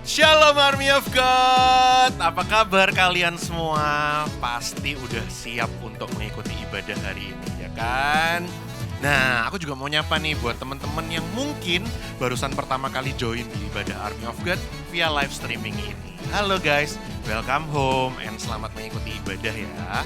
Shalom Army of God. Apa kabar kalian semua? Pasti udah siap untuk mengikuti ibadah hari ini, ya kan? Nah, aku juga mau nyapa nih buat teman-teman yang mungkin barusan pertama kali join di ibadah Army of God via live streaming ini. Halo guys, welcome home and selamat mengikuti ibadah ya.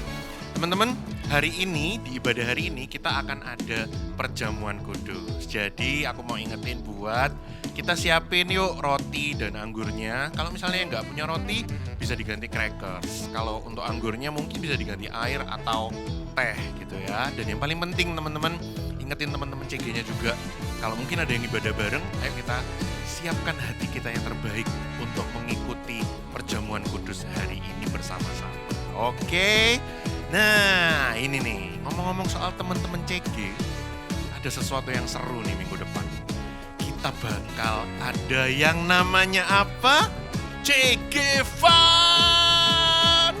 Teman-teman, hari ini, di ibadah hari ini kita akan ada perjamuan kudus. Jadi aku mau ingetin buat kita siapin yuk roti dan anggurnya. Kalau misalnya nggak punya roti, bisa diganti crackers. Kalau untuk anggurnya mungkin bisa diganti air atau teh gitu ya. Dan yang paling penting teman-teman, ingetin teman-teman CG-nya juga. Kalau mungkin ada yang ibadah bareng, ayo kita siapkan hati kita yang terbaik untuk mengikuti perjamuan kudus hari ini bersama-sama. Oke. Nah, ini nih, ngomong-ngomong soal teman-teman CG, ada sesuatu yang seru nih minggu depan. Kita bakal ada yang namanya apa? CG Fun!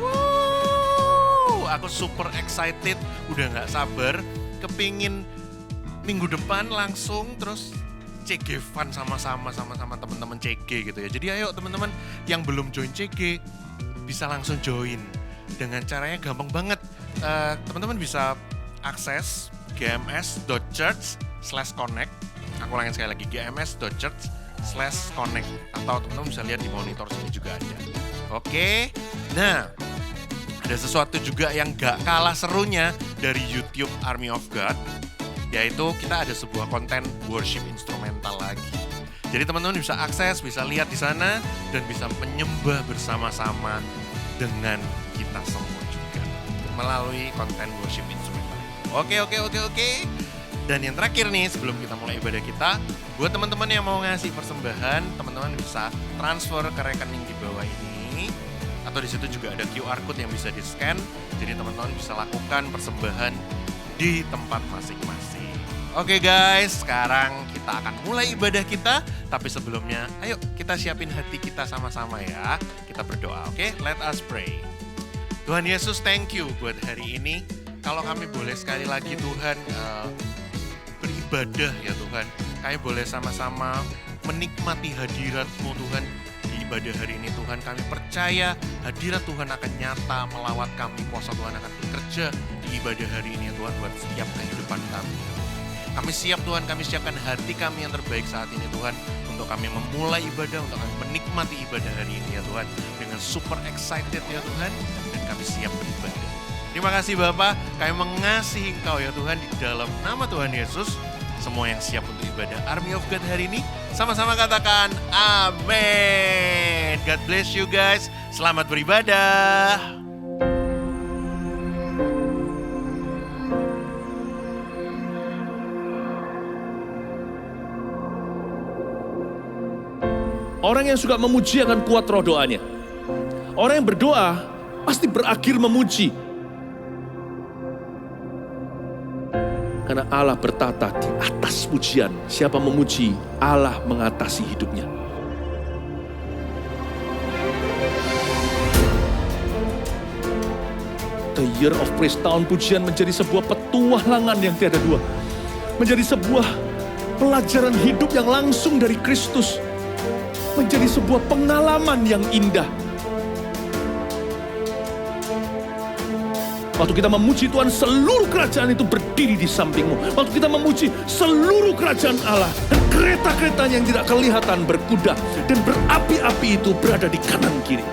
Aku super excited, udah gak sabar, kepingin minggu depan langsung terus CG Fun sama-sama teman-teman CG gitu ya. Jadi ayo teman-teman yang belum join CG, bisa langsung join. Dengan caranya gampang banget, teman-teman bisa akses gms.church/connect. Aku ulangin sekali lagi, gms.church/connect. Atau teman-teman bisa lihat di monitor sini juga ada. Oke, nah ada sesuatu juga yang gak kalah serunya dari YouTube Army of God, yaitu kita ada sebuah konten worship instrumental lagi. Jadi teman-teman bisa akses, bisa lihat di sana, dan bisa menyembah bersama-sama dengan kita semua juga melalui konten worship instrumental. Oke. Dan yang terakhir nih, sebelum kita mulai ibadah kita, buat teman-teman yang mau ngasih persembahan, teman-teman bisa transfer ke rekening di bawah ini, atau di situ juga ada QR code yang bisa di-scan. Jadi teman-teman bisa lakukan persembahan di tempat masing-masing. Oke guys, sekarang kita akan mulai ibadah kita. Tapi sebelumnya, ayo kita siapin hati kita sama-sama ya. Kita berdoa, oke? Let us pray. Tuhan Yesus, thank you buat hari ini. Kalau kami boleh sekali lagi Tuhan beribadah ya Tuhan. Kami boleh sama-sama menikmati hadirat-Mu Tuhan. Di ibadah hari ini Tuhan, kami percaya hadirat Tuhan akan nyata melawat kami. Kuasa Tuhan akan bekerja di ibadah hari ini ya Tuhan, buat setiap kehidupan kami. Kami siap Tuhan, kami siapkan hati kami yang terbaik saat ini Tuhan, untuk kami memulai ibadah, untuk kami menikmati ibadah hari ini ya Tuhan, dengan super excited ya Tuhan, dan kami siap beribadah. Terima kasih Bapa, kami mengasihi Engkau ya Tuhan, di dalam nama Tuhan Yesus. Semua yang siap untuk ibadah Army of God hari ini, sama-sama katakan amin. God bless you guys, selamat beribadah. Orang yang suka memuji akan kuat roh doanya. Orang yang berdoa pasti berakhir memuji. Karena Allah bertata di atas pujian. Siapa memuji, Allah mengatasi hidupnya. The Year of Praise, tahun pujian, menjadi sebuah petualangan yang tiada dua. Menjadi sebuah pelajaran hidup yang langsung dari Kristus. Menjadi sebuah pengalaman yang indah. Waktu kita memuji Tuhan, seluruh kerajaan itu berdiri di sampingmu. Waktu kita memuji, seluruh kerajaan Allah dan kereta-keretanya yang tidak kelihatan berkuda dan berapi-api itu berada di kanan kiri.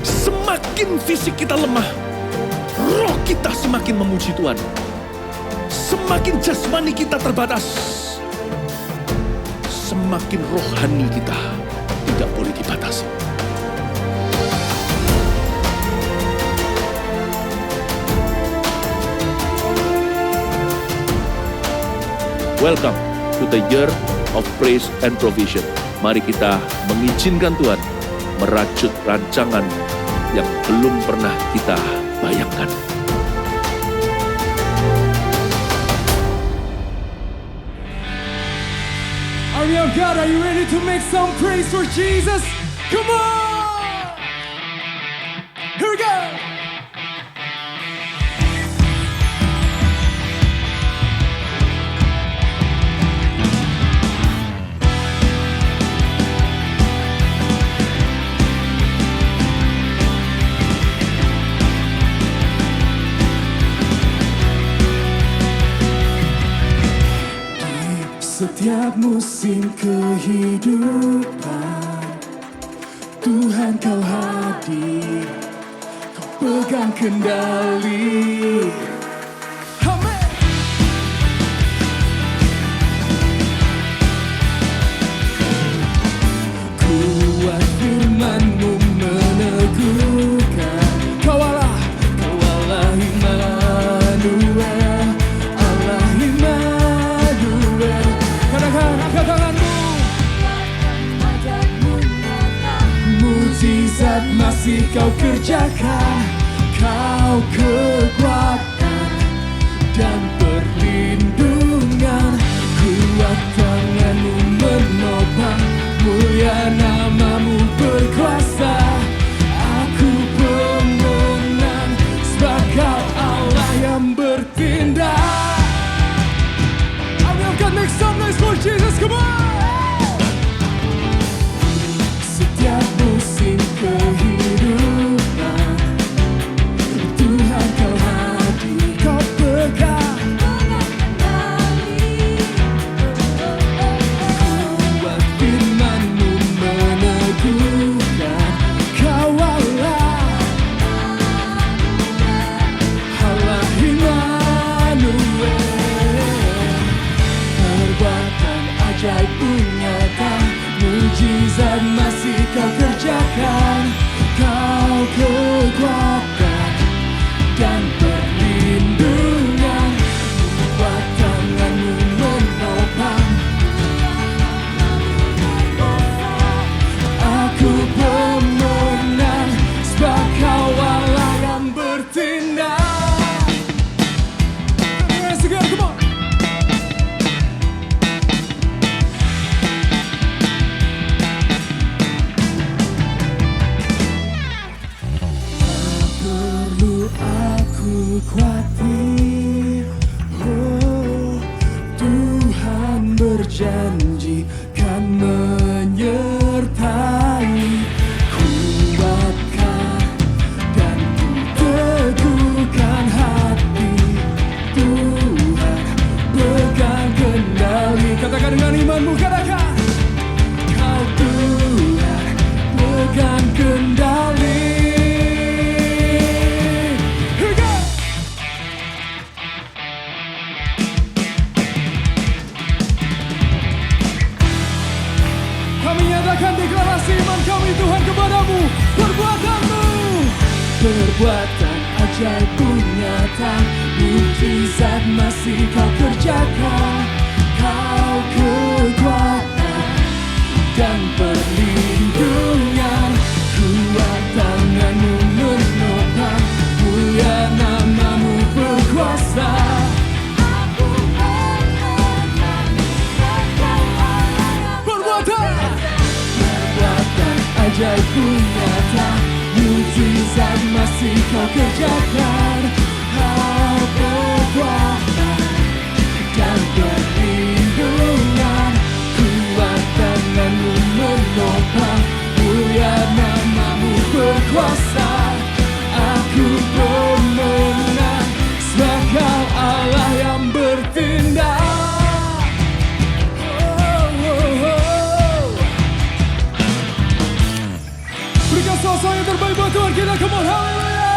Semakin fisik kita lemah, roh kita semakin memuji Tuhan. Semakin jasmani kita terbatas, semakin rohani kita tidak boleh dibatasi. Welcome to the Year of Praise and Provision. Mari kita mengizinkan Tuhan merajut rancangan yang belum pernah kita bayangkan. Army of God, are you ready to make some praise for Jesus? Come on! Here we go! Setiap musim kehidupan, Tuhan kau hadir, kau pegang kendali. Amin. Kuat firman-Mu meneguhkan. Kawalah Immanuel, Allah Immanuel. Katakan angkat tanganmu. Mujizat masih kau kerjakan, kau kekuatan dan perlindungan. Kuat tangan-Mu menopang, mulia nama-Mu berkuasa. Aku pemenang, sebab kau Allah yang bertindak. Amin, God, make some noise for Jesus, come on! Setiap musim kehidupan, Tuhan kau hadir, kau pegang kuat firman-Mu meneguhkan. Kawalah Allah Immanuel. Perbuatan ajaib nyata, mujizat masih kau kerjakan. Kau kekuatan dan perlindungan. Kuat tangan-Mu menopang, aku pemenang, sebab kau Allah yang bertindak. Let's go, come on. Perlu aku khawatir, oh Tuhan berjanji kan menyertai. Kuatkan dan ku teguhkan hati, Tuhan pegang kendali. Katakan dengan imanmu, katakan kau Tuhan pegang kendali. Here we go. Kami nyatakan deklarasi iman kami Tuhan kepadamu. Perbuatan ajaib nyata, mujizat masih kau kerjakan. Kau kekuatan dan perlindungan. Kuat tangan-Mu menopang, mulia nama-Mu berkuasa. Perbuatan ajaib nyata, mujizat masih kau kerjakan. Kau kekuatan dan perlindungan. Kuat tangan-Mu menopang, mulia nama-Mu berkuasa. Aku pemenang, sebab kau Allah yang bertindak. Berikan suasana yang terbaik buat Tuhan kita, come on, haleluya.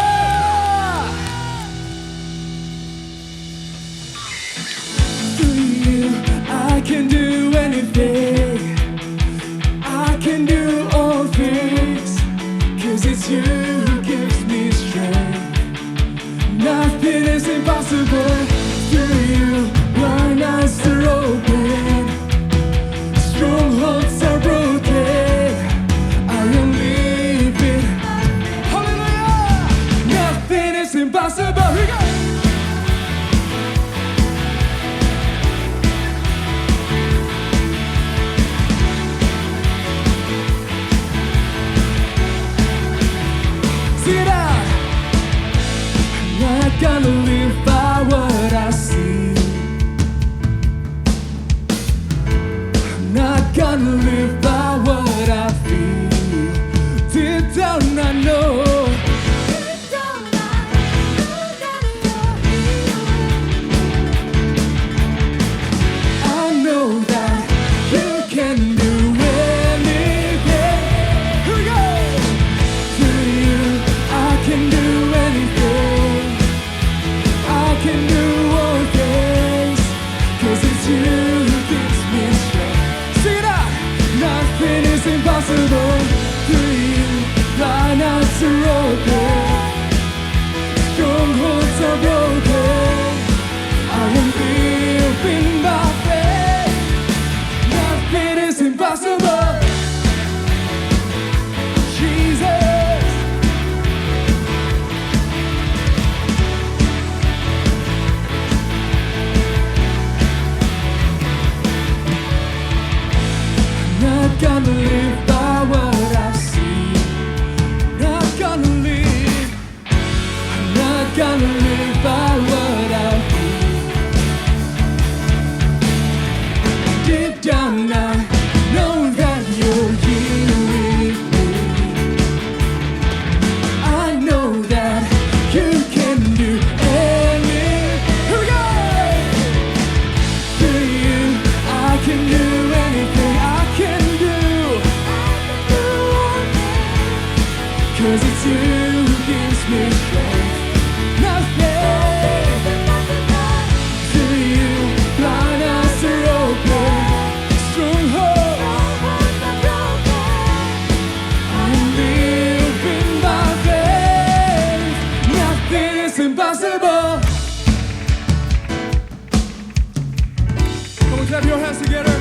clap your hands together.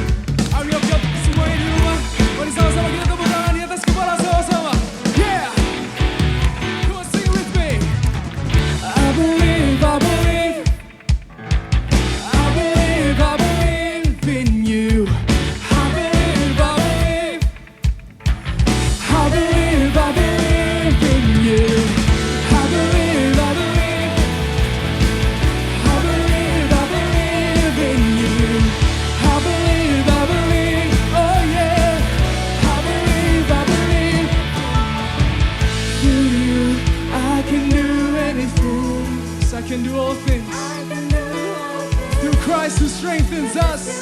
Ayo clap semuanya di rumah. Mari sama-sama kita tepuk tangan di atas kepala sama-sama. Yeah. Come on, sing it with me. I believe, I believe. I believe, I believe in you. I believe, I believe. I believe, I believe in you. I believe, I believe. I believe, I believe in you. I believe, I believe. Oh yeah. I believe, I believe. Through you, I can do anything. 'Cause I can do all things. Through Christ who strengthens us.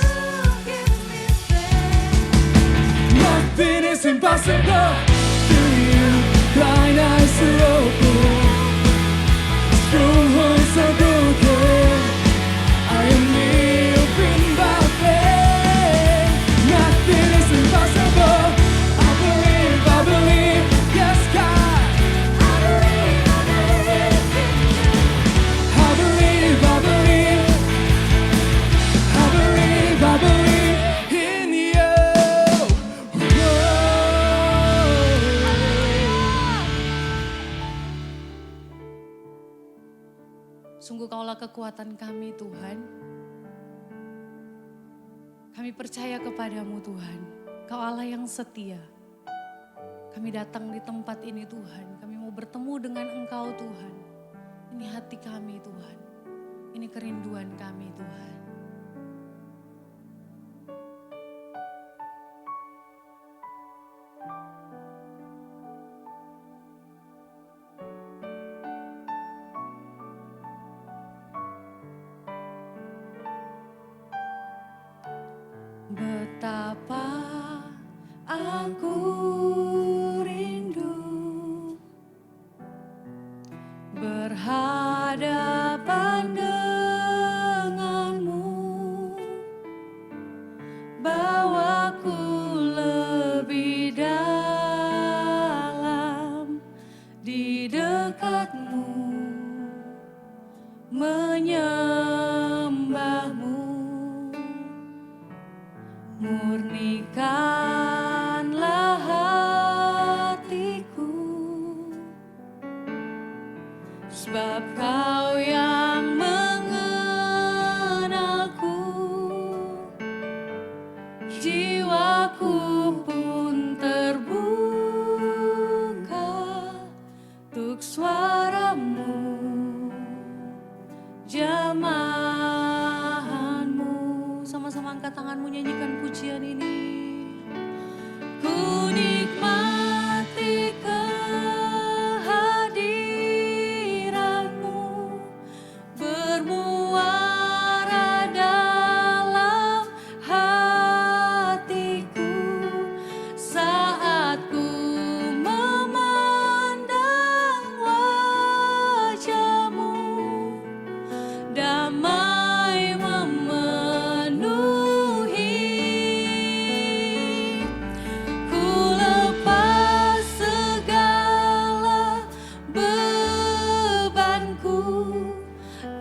Nothing is impossible. Through you, blind eyes are open. Strongholds are broken. I am living by faith. Nothing is impossible. I believe, yes God. I believe, I believe. I believe, I believe. I believe, I believe in you. Sungguh Kaulah kekuatan kami Tuhan. Kami percaya kepadamu Tuhan. Kau Allah yang setia. Kami datang di tempat ini Tuhan. Kami mau bertemu dengan Engkau Tuhan. Ini hati kami Tuhan. Ini kerinduan kami Tuhan. Betapa aku rindu berhadapan denganmu, bawaku lebih dalam di dekatmu, menyembahmu. Murnikanlah hatiku, sebab Kau yang mengenalku. Jiwaku pun terbuka untuk suaramu, jamahanmu. Sama-sama angkat tanganmu, nyanyikan pujian ini. Ku nikmati kehadiranmu, bermuara dalam hatiku, saat ku memandang wajahmu, damai memenuhi. Ku lepas segala bebanku,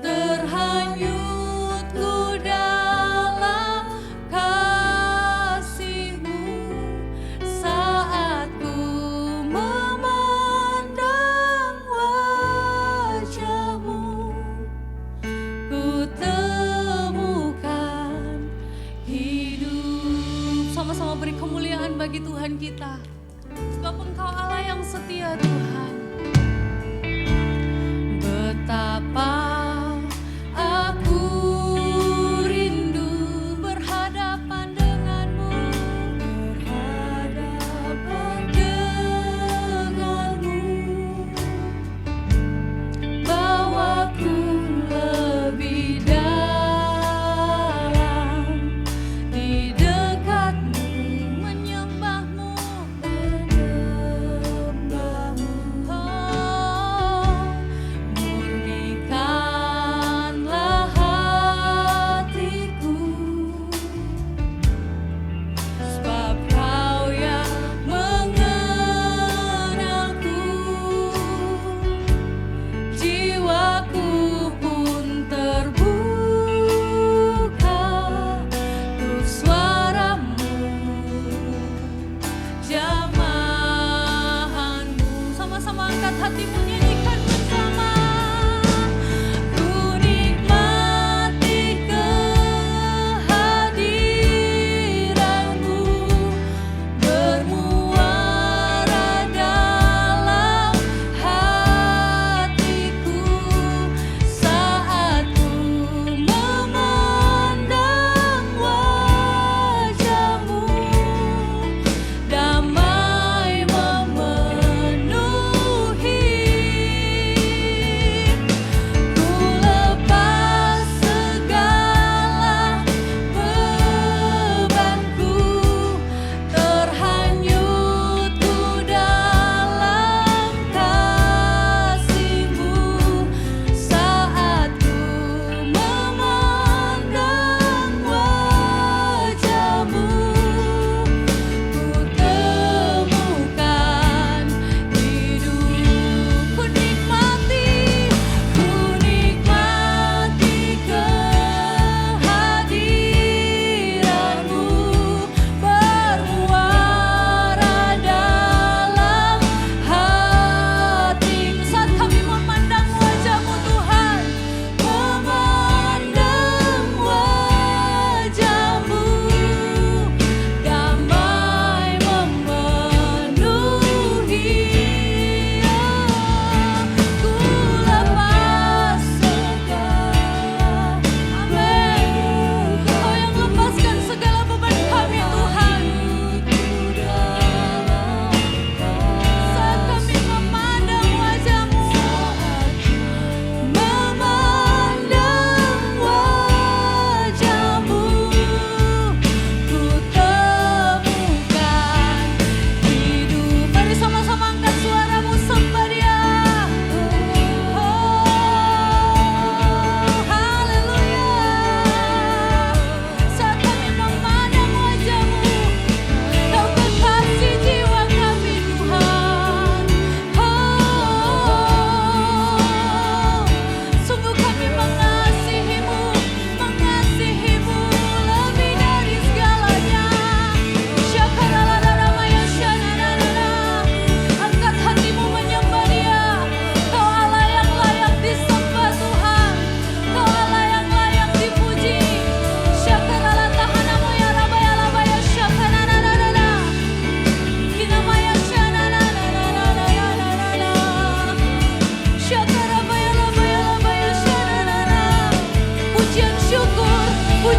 terhanyut ku dalam kasih-Mu, saat ku memandang wajah-Mu. Ku temukan hidup. Sama-sama beri kemuliaan bagi Tuhan kita. Sebab Engkau Allah yang setia Tuhan. Betapa aku rindu berhadapan denganmu, berhadapan denganmu, bawaku lebih dalam di dekatmu, menyembahmu, menyembahmu. Oh,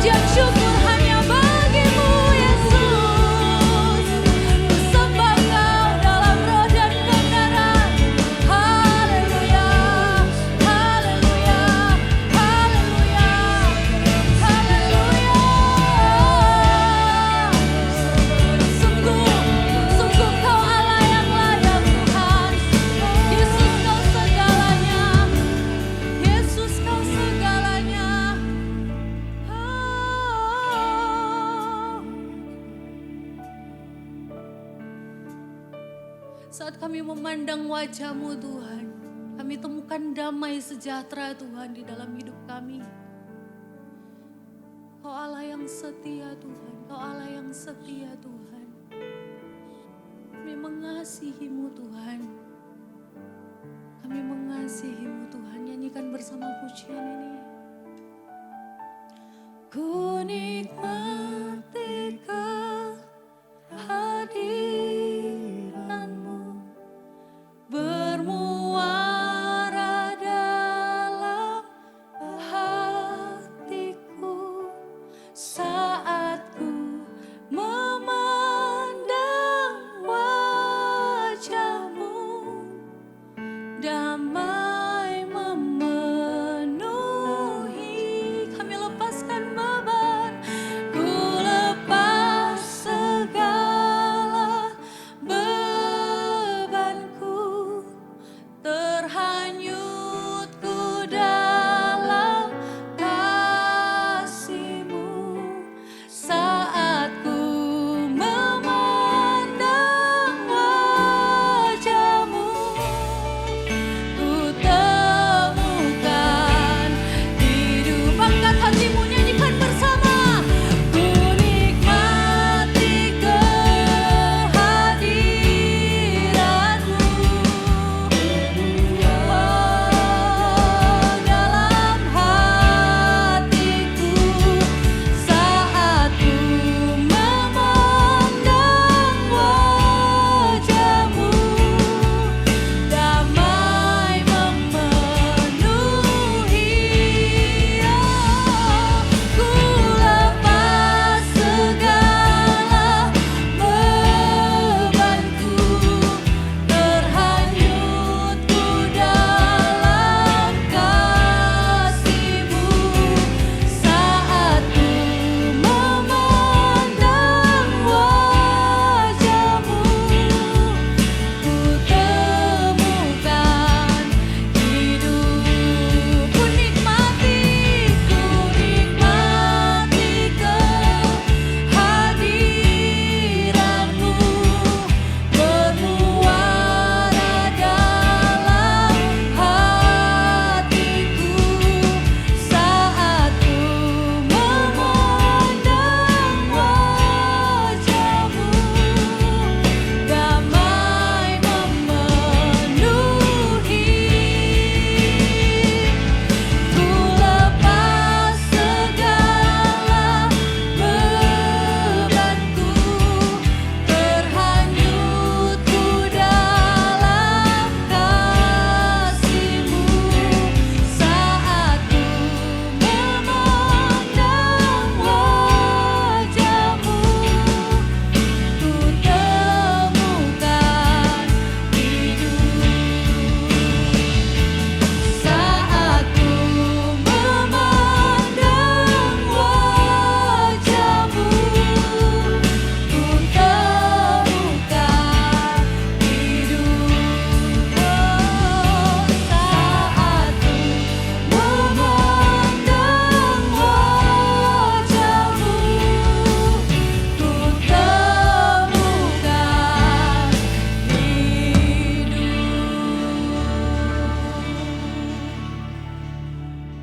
Pujian syukur hanya bagimu Yesus. Ku sembah Kau dalam roh dan kebenaran. Haleluya, haleluya, haleluya, haleluya. Sungguh, sungguh Kau Allah yang layak Tuhan. Yesus Kau segalanya. Yesus Kau segalanya. Saat kami memandang wajah-Mu Tuhan, kami temukan damai sejahtera Tuhan di dalam hidup kami. Kau Allah yang setia Tuhan, Kau Allah yang setia Tuhan. Kami mengasihi-Mu Tuhan. Kami mengasihi-Mu Tuhan. Nyanyikan bersama pujian ini. Ku nikmati kehadiran-Mu bermuara dalam hatiku saat ku memandang wajah-Mu. Damai memenuhi, kami lepaskan beban, ku lepas segala bebanku, terhanyut ku dalam kasih-Mu saat ku memandang wajah-Mu. Ku temukan hidup. Angkat hatimu, nyanyikan bersama. Ku nikmati kehadiran-Mu. Oh, dalam hatiku saat ku memandang wajah-Mu. Damai memenuhi, ku lepas segala bebanku, terhanyut ku dalam kasih-Mu saat ku memandang wajah-Mu. Ku temukan hidup. Ku nikmati kehadiran-Mu bermuara dalam hatiku saat ku memandang wajah-Mu. Damai memenuhi, ku lepas segala bebanku, terhanyut ku dalam kasih-Mu saat ku memandang wajah-Mu. Ku temukan hidup saat ku memandang wajah-Mu. Ku temukan hidup saat ku memandang wajah-Mu. Ku temukan hidup.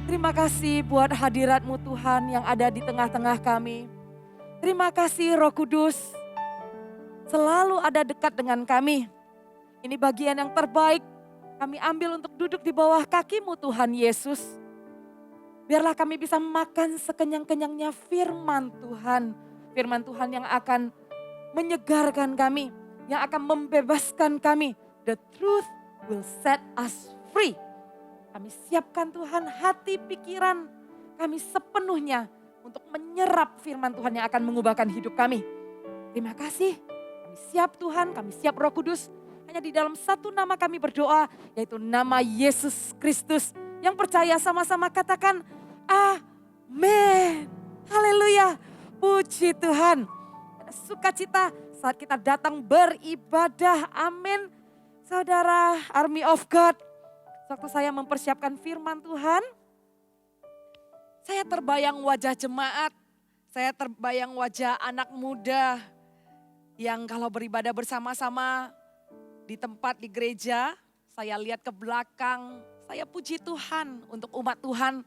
Terima kasih buat hadirat-Mu Tuhan yang ada di tengah-tengah kami. Terima kasih Roh Kudus, selalu ada dekat dengan kami. Ini bagian yang terbaik kami ambil untuk duduk di bawah kaki-Mu Tuhan Yesus. Biarlah kami bisa makan sekenyang-kenyangnya firman Tuhan. Firman Tuhan yang akan menyegarkan kami, yang akan membebaskan kami. The truth will set us free. Kami siapkan Tuhan hati pikiran kami sepenuhnya untuk menyerap firman Tuhan yang akan mengubahkan hidup kami. Terima kasih, kami siap Tuhan, kami siap Roh Kudus. Hanya di dalam satu nama kami berdoa, yaitu nama Yesus Kristus. Yang percaya sama-sama katakan amin. Haleluya, puji Tuhan. Ada sukacita saat kita datang beribadah, amin. Saudara Army of God, waktu saya mempersiapkan firman Tuhan, saya terbayang wajah jemaat, saya terbayang wajah anak muda yang kalau beribadah bersama-sama di tempat di gereja, saya lihat ke belakang, saya puji Tuhan untuk umat Tuhan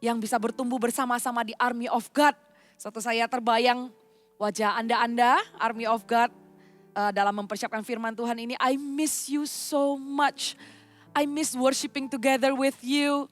yang bisa bertumbuh bersama-sama di Army of God. Suatu saya terbayang wajah Anda, Army of God, dalam mempersiapkan firman Tuhan ini. I miss you so much. I miss worshiping together with you.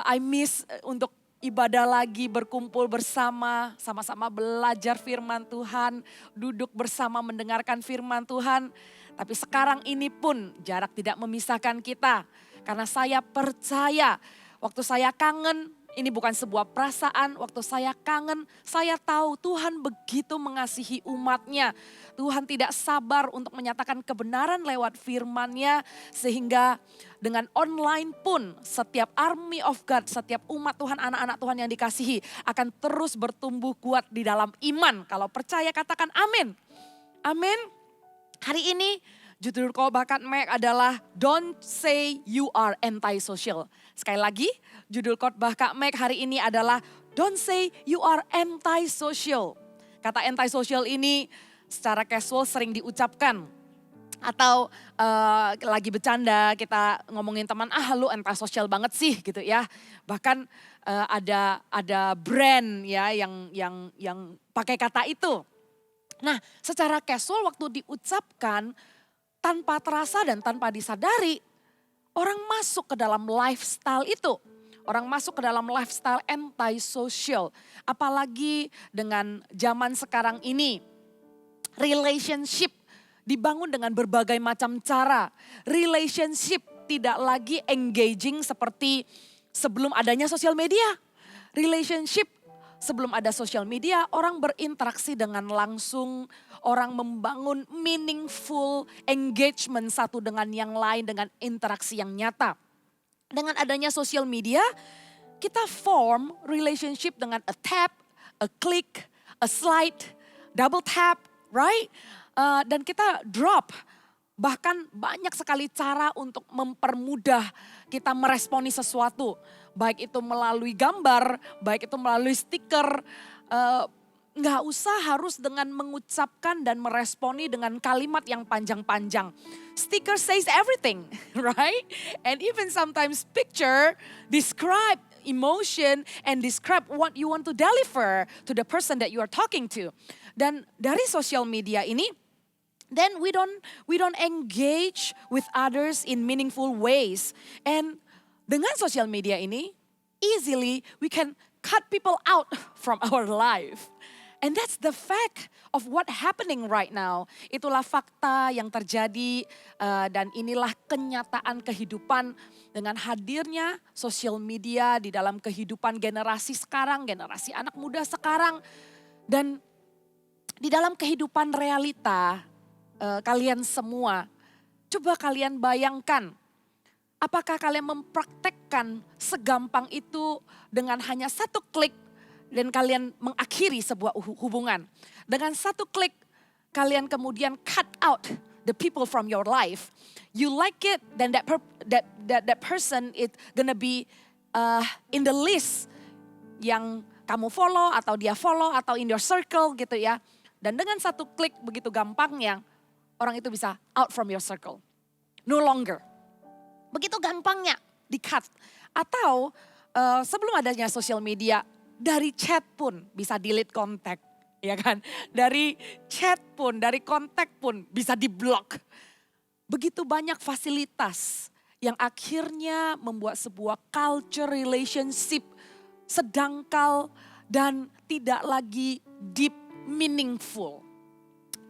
I miss untuk ibadah lagi, berkumpul bersama, sama-sama belajar firman Tuhan, duduk bersama mendengarkan firman Tuhan. Tapi sekarang ini pun jarak tidak memisahkan kita. Karena saya percaya waktu saya kangen, ini bukan sebuah perasaan, waktu saya kangen, saya tahu Tuhan begitu mengasihi umatnya. Tuhan tidak sabar untuk menyatakan kebenaran lewat firman-Nya, sehingga dengan online pun setiap Army of God, setiap umat Tuhan, anak-anak Tuhan yang dikasihi akan terus bertumbuh kuat di dalam iman. Kalau percaya katakan amin. Amin. Hari ini judul khotbah Kak Meg adalah Don't Say You Are Anti-Social. Sekali lagi, judul khotbah Kak Meg hari ini adalah Don't Say You Are Anti-Social. Kata anti-social ini secara casual sering diucapkan. Atau lagi bercanda kita ngomongin teman, lu anti-social banget sih gitu ya. Bahkan ada brand ya yang pakai kata itu. Nah, secara casual waktu diucapkan tanpa terasa dan tanpa disadari, orang masuk ke dalam lifestyle itu. Orang masuk ke dalam lifestyle anti-social. Apalagi dengan zaman sekarang ini, relationship dibangun dengan berbagai macam cara. Relationship tidak lagi engaging seperti sebelum adanya sosial media. Relationship sebelum ada sosial media, orang berinteraksi dengan langsung, orang membangun meaningful engagement satu dengan yang lain dengan interaksi yang nyata. Dengan adanya sosial media, kita form relationship dengan a tap, a click, a slide, double tap, right? Dan kita drop. Bahkan banyak sekali cara untuk mempermudah kita meresponi sesuatu. Baik itu melalui gambar, baik itu melalui stiker. Nggak usah harus dengan mengucapkan dan meresponi dengan kalimat yang panjang-panjang. Sticker says everything, right? And even sometimes picture describe emotion and describe what you want to deliver to the person that you are talking to. Dan dari sosial media ini, then we don't engage with others in meaningful ways. And dengan sosial media ini, easily we can cut people out from our life. And that's the fact of what happening right now. Itulah fakta yang terjadi dan inilah kenyataan kehidupan dengan hadirnya sosial media di dalam kehidupan generasi sekarang, generasi anak muda sekarang. Dan di dalam kehidupan realita kalian semua, coba kalian bayangkan, apakah kalian mempraktekkan segampang itu dengan hanya satu klik dan kalian mengakhiri sebuah hubungan. Dengan satu klik kalian kemudian cut out the people from your life. You like it, then that person is gonna be in the list yang kamu follow atau dia follow atau in your circle gitu ya. Dan dengan satu klik begitu gampangnya, orang itu bisa out from your circle. No longer. Begitu gampangnya di-cut. Atau sebelum adanya sosial media, dari chat pun bisa delete kontak. Ya kan? Dari chat pun, dari kontak pun bisa di-block. Begitu banyak fasilitas yang akhirnya membuat sebuah culture relationship sedangkal dan tidak lagi deep meaningful.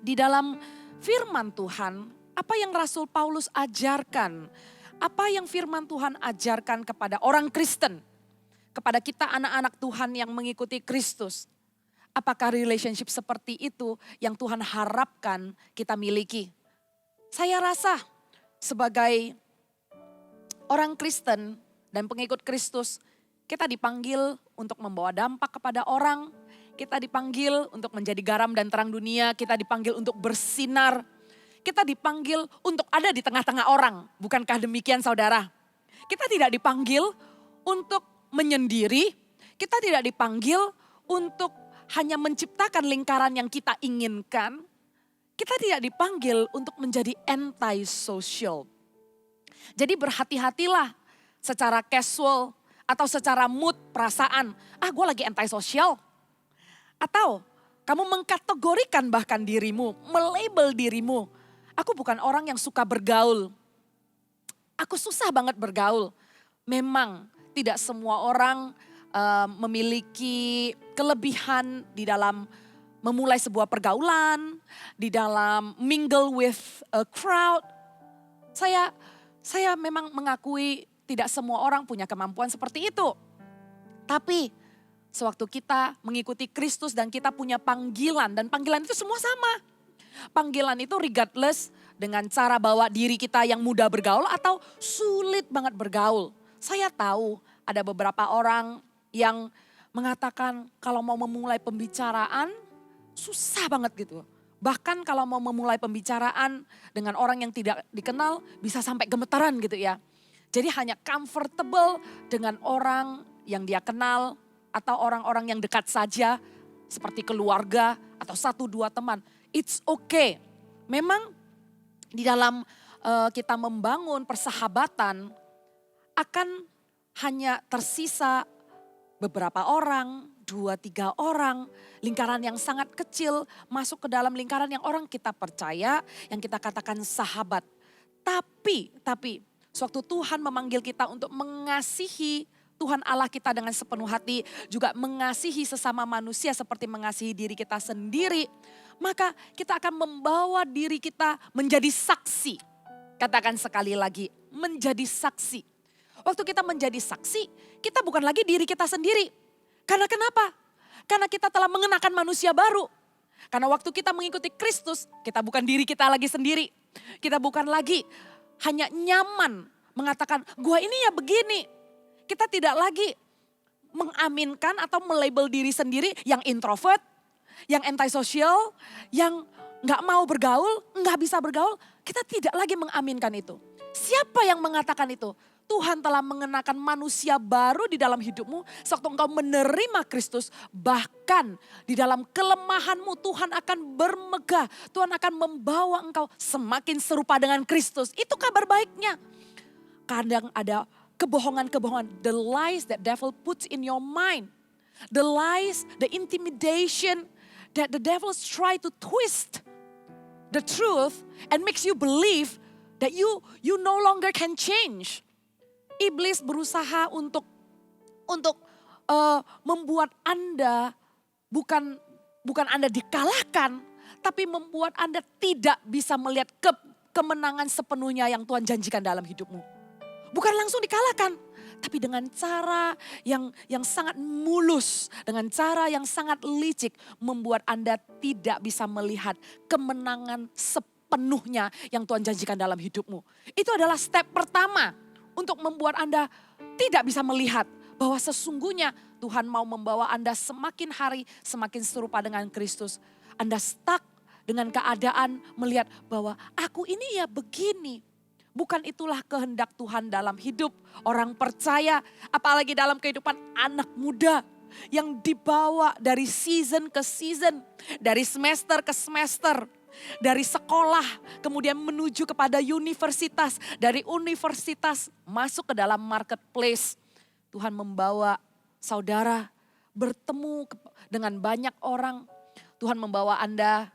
Di dalam firman Tuhan, apa yang Rasul Paulus ajarkan? Apa yang firman Tuhan ajarkan kepada orang Kristen? kepada kita anak-anak Tuhan yang mengikuti Kristus. Apakah relationship seperti itu yang Tuhan harapkan kita miliki? Saya rasa sebagai orang Kristen dan pengikut Kristus, kita dipanggil untuk membawa dampak kepada orang. Kita dipanggil untuk menjadi garam dan terang dunia. Kita dipanggil untuk bersinar. Kita dipanggil untuk ada di tengah-tengah orang. Bukankah demikian saudara? Kita tidak dipanggil untuk menyendiri. Kita tidak dipanggil untuk hanya menciptakan lingkaran yang kita inginkan. Kita tidak dipanggil untuk menjadi anti-social. Jadi berhati-hatilah secara casual atau secara mood, perasaan. Gue lagi anti-social. Atau kamu mengkategorikan bahkan dirimu, melabel dirimu. Aku bukan orang yang suka bergaul. Aku susah banget bergaul. Memang tidak semua orang memiliki kelebihan di dalam memulai sebuah pergaulan, di dalam mingle with a crowd. Saya memang mengakui tidak semua orang punya kemampuan seperti itu. Tapi sewaktu kita mengikuti Kristus dan kita punya panggilan, dan panggilan itu semua sama. Panggilan itu regardless dengan cara bawa diri kita yang mudah bergaul atau sulit banget bergaul. Saya tahu ada beberapa orang yang mengatakan kalau mau memulai pembicaraan susah banget gitu. Bahkan kalau mau memulai pembicaraan dengan orang yang tidak dikenal bisa sampai gemetaran gitu ya. Jadi hanya comfortable dengan orang yang dia kenal atau orang-orang yang dekat saja seperti keluarga atau 1-2 teman. It's okay. Memang di dalam kita membangun persahabatan akan hanya tersisa beberapa orang, 2-3 orang, lingkaran yang sangat kecil masuk ke dalam lingkaran yang orang kita percaya, yang kita katakan sahabat. Tapi sewaktu Tuhan memanggil kita untuk mengasihi Tuhan Allah kita dengan sepenuh hati, juga mengasihi sesama manusia seperti mengasihi diri kita sendiri, maka kita akan membawa diri kita menjadi saksi. Katakan sekali lagi, menjadi saksi. Waktu kita menjadi saksi, kita bukan lagi diri kita sendiri. Karena kenapa? Karena kita telah mengenakan manusia baru. Karena waktu kita mengikuti Kristus, kita bukan diri kita lagi sendiri. Kita bukan lagi hanya nyaman mengatakan, gua ini ya begini. Kita tidak lagi mengaminkan atau melabel diri sendiri yang introvert, yang antisocial, yang gak mau bergaul, gak bisa bergaul. Kita tidak lagi mengaminkan itu. Siapa yang mengatakan itu? Tuhan telah mengenakan manusia baru di dalam hidupmu. Sewaktu engkau menerima Kristus, bahkan di dalam kelemahanmu Tuhan akan bermegah. Tuhan akan membawa engkau semakin serupa dengan Kristus. Itu kabar baiknya. Kadang ada kebohongan-kebohongan, the lies that devil puts in your mind. The lies, the intimidation that the devils try to twist the truth and makes you believe that you no longer can change. Iblis berusaha untuk membuat Anda bukan Anda dikalahkan, tapi membuat Anda tidak bisa melihat kemenangan sepenuhnya yang Tuhan janjikan dalam hidupmu. Bukan langsung dikalahkan, tapi dengan cara yang sangat mulus, dengan cara yang sangat licik, membuat Anda tidak bisa melihat kemenangan sepenuhnya yang Tuhan janjikan dalam hidupmu. Itu adalah step pertama untuk membuat Anda tidak bisa melihat bahwa sesungguhnya Tuhan mau membawa Anda semakin hari semakin serupa dengan Kristus. Anda stuck dengan keadaan melihat bahwa aku ini ya begini. Bukan itulah kehendak Tuhan dalam hidup orang percaya, apalagi dalam kehidupan anak muda yang dibawa dari season ke season, dari semester ke semester, dari sekolah kemudian menuju kepada universitas, dari universitas masuk ke dalam marketplace. Tuhan membawa saudara bertemu dengan banyak orang. Tuhan membawa Anda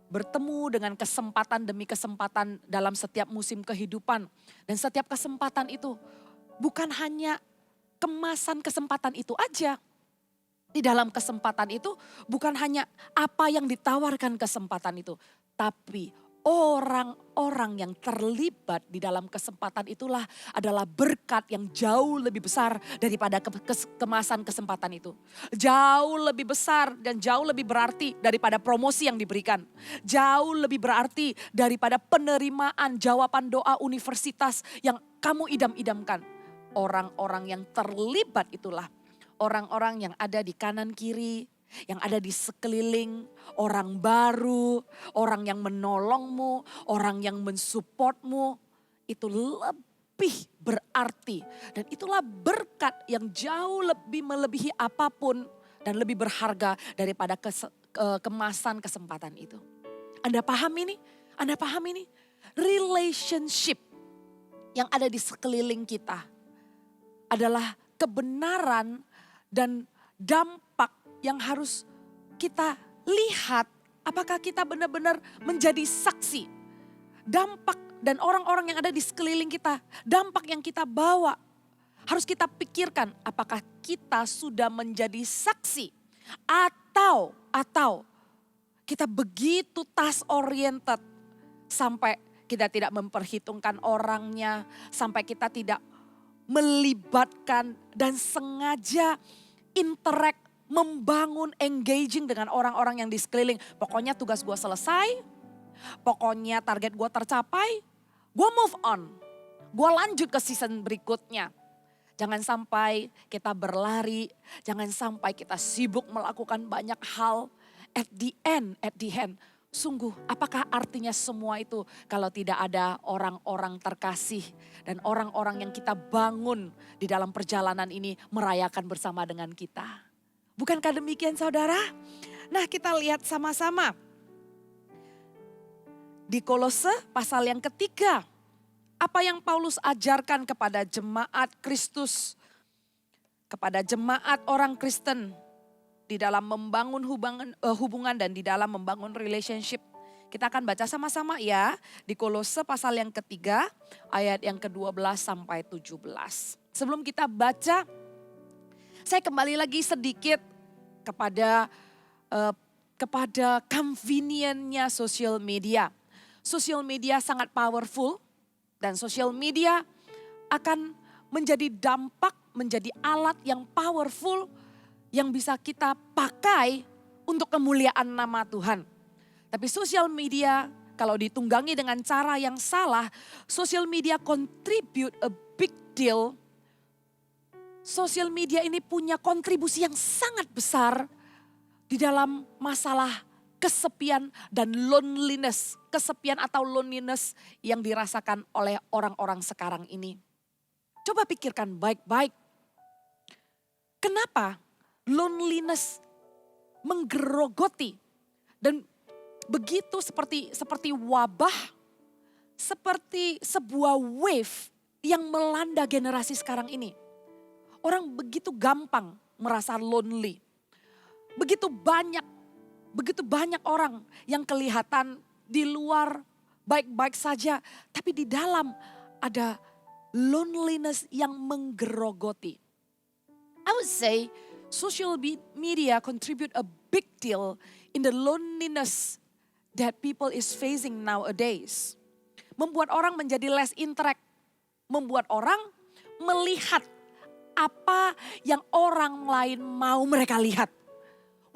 bertemu dengan kesempatan demi kesempatan dalam setiap musim kehidupan. Dan setiap kesempatan itu bukan hanya kemasan kesempatan itu aja. Di dalam kesempatan itu bukan hanya apa yang ditawarkan kesempatan itu. Tapi orang-orang yang terlibat di dalam kesempatan itulah adalah berkat yang jauh lebih besar daripada kemasan kesempatan itu. Jauh lebih besar dan jauh lebih berarti daripada promosi yang diberikan. Jauh lebih berarti daripada penerimaan jawaban doa universitas yang kamu idam-idamkan. Orang-orang yang terlibat itulah orang-orang yang ada di kanan kiri, yang ada di sekeliling, orang baru, orang yang menolongmu, orang yang mensupportmu, itu lebih berarti. Dan itulah berkat yang jauh lebih melebihi apapun dan lebih berharga daripada kemasan kesempatan itu. Anda paham ini? Anda paham ini? Relationship yang ada di sekeliling kita adalah kebenaran dan dampak yang harus kita lihat, apakah kita benar-benar menjadi saksi. Dampak dan orang-orang yang ada di sekeliling kita, dampak yang kita bawa, harus kita pikirkan apakah kita sudah menjadi saksi atau kita begitu task oriented sampai kita tidak memperhitungkan orangnya, sampai kita tidak melibatkan dan sengaja interact, membangun, engaging dengan orang-orang yang di sekeliling. Pokoknya tugas gue selesai, pokoknya target gue tercapai, gue move on. Gue lanjut ke season berikutnya. Jangan sampai kita berlari, jangan sampai kita sibuk melakukan banyak hal. At the end, sungguh apakah artinya semua itu kalau tidak ada orang-orang terkasih dan orang-orang yang kita bangun di dalam perjalanan ini merayakan bersama dengan kita. Bukankah demikian saudara? Nah kita lihat sama-sama. Di Kolose pasal yang ketiga. Apa yang Paulus ajarkan kepada jemaat Kristus. Kepada jemaat orang Kristen. Di dalam membangun hubungan dan di dalam membangun relationship. Kita akan baca sama-sama ya. Di Kolose pasal yang ketiga ayat yang ke-12 sampai 17. Sebelum kita baca, saya kembali lagi sedikit kepada convenience-nya social media. Social media sangat powerful dan social media akan menjadi dampak, menjadi alat yang powerful yang bisa kita pakai untuk kemuliaan nama Tuhan. Tapi social media kalau ditunggangi dengan cara yang salah, social media contribute a big deal. Sosial media ini punya kontribusi yang sangat besar di dalam masalah kesepian dan loneliness. Kesepian atau loneliness yang dirasakan oleh orang-orang sekarang ini. Coba pikirkan baik-baik. Kenapa loneliness menggerogoti dan begitu seperti wabah, seperti sebuah wave yang melanda generasi sekarang ini. Orang begitu gampang merasa lonely. Begitu banyak orang yang kelihatan di luar baik-baik saja. Tapi di dalam ada loneliness yang menggerogoti. I would say social media contribute a big deal in the loneliness that people is facing nowadays. Membuat orang menjadi less interact. Membuat orang melihat apa yang orang lain mau mereka lihat.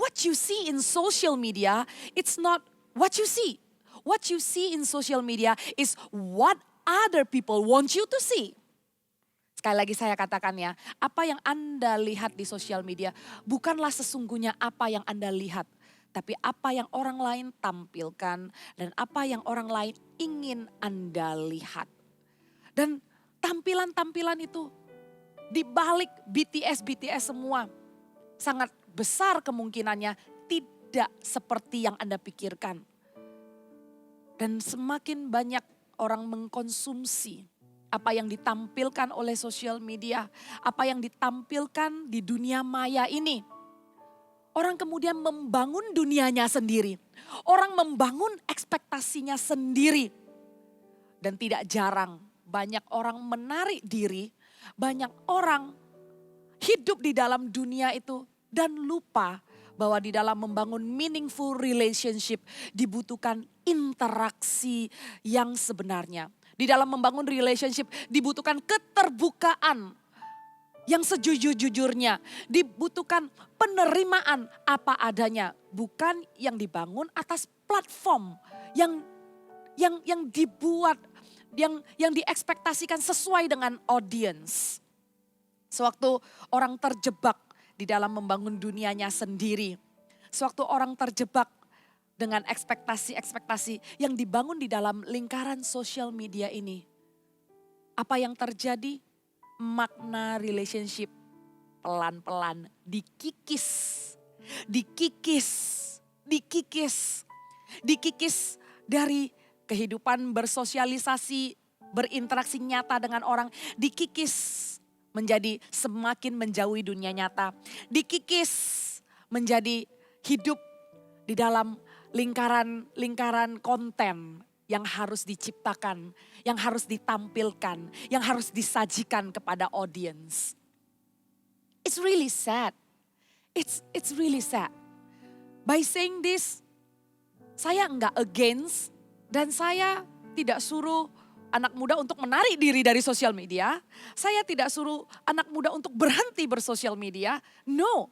What you see in social media, it's not what you see. What you see in social media is what other people want you to see. Sekali lagi saya katakan ya, apa yang Anda lihat di social media bukanlah sesungguhnya apa yang Anda lihat. Tapi apa yang orang lain tampilkan dan apa yang orang lain ingin Anda lihat. Dan tampilan-tampilan itu di balik BTS semua sangat besar kemungkinannya tidak seperti yang Anda pikirkan. Dan semakin banyak orang mengkonsumsi apa yang ditampilkan oleh sosial media, apa yang ditampilkan di dunia maya ini. Orang kemudian membangun dunianya sendiri. Orang membangun ekspektasinya sendiri. Dan tidak jarang banyak orang menarik diri, banyak orang hidup di dalam dunia itu dan lupa bahwa di dalam membangun meaningful relationship dibutuhkan interaksi yang sebenarnya. Di dalam membangun relationship dibutuhkan keterbukaan yang sejujur-jujurnya. Dibutuhkan penerimaan apa adanya. Bukan yang dibangun atas platform yang dibuat, yang diekspektasikan sesuai dengan audience. Sewaktu orang terjebak di dalam membangun dunianya sendiri. Sewaktu orang terjebak dengan ekspektasi-ekspektasi yang dibangun di dalam lingkaran sosial media ini. Apa yang terjadi? Makna relationship pelan-pelan dikikis. Dikikis dari kehidupan bersosialisasi, berinteraksi nyata dengan orang. Dikikis menjadi semakin menjauhi dunia nyata. Dikikis menjadi hidup di dalam lingkaran konten yang harus diciptakan, yang harus ditampilkan, yang harus disajikan kepada audience. It's really sad. It's really sad. By saying this, saya enggak against dan saya tidak suruh anak muda untuk menarik diri dari sosial media. Saya tidak suruh anak muda untuk berhenti bersosial media. No.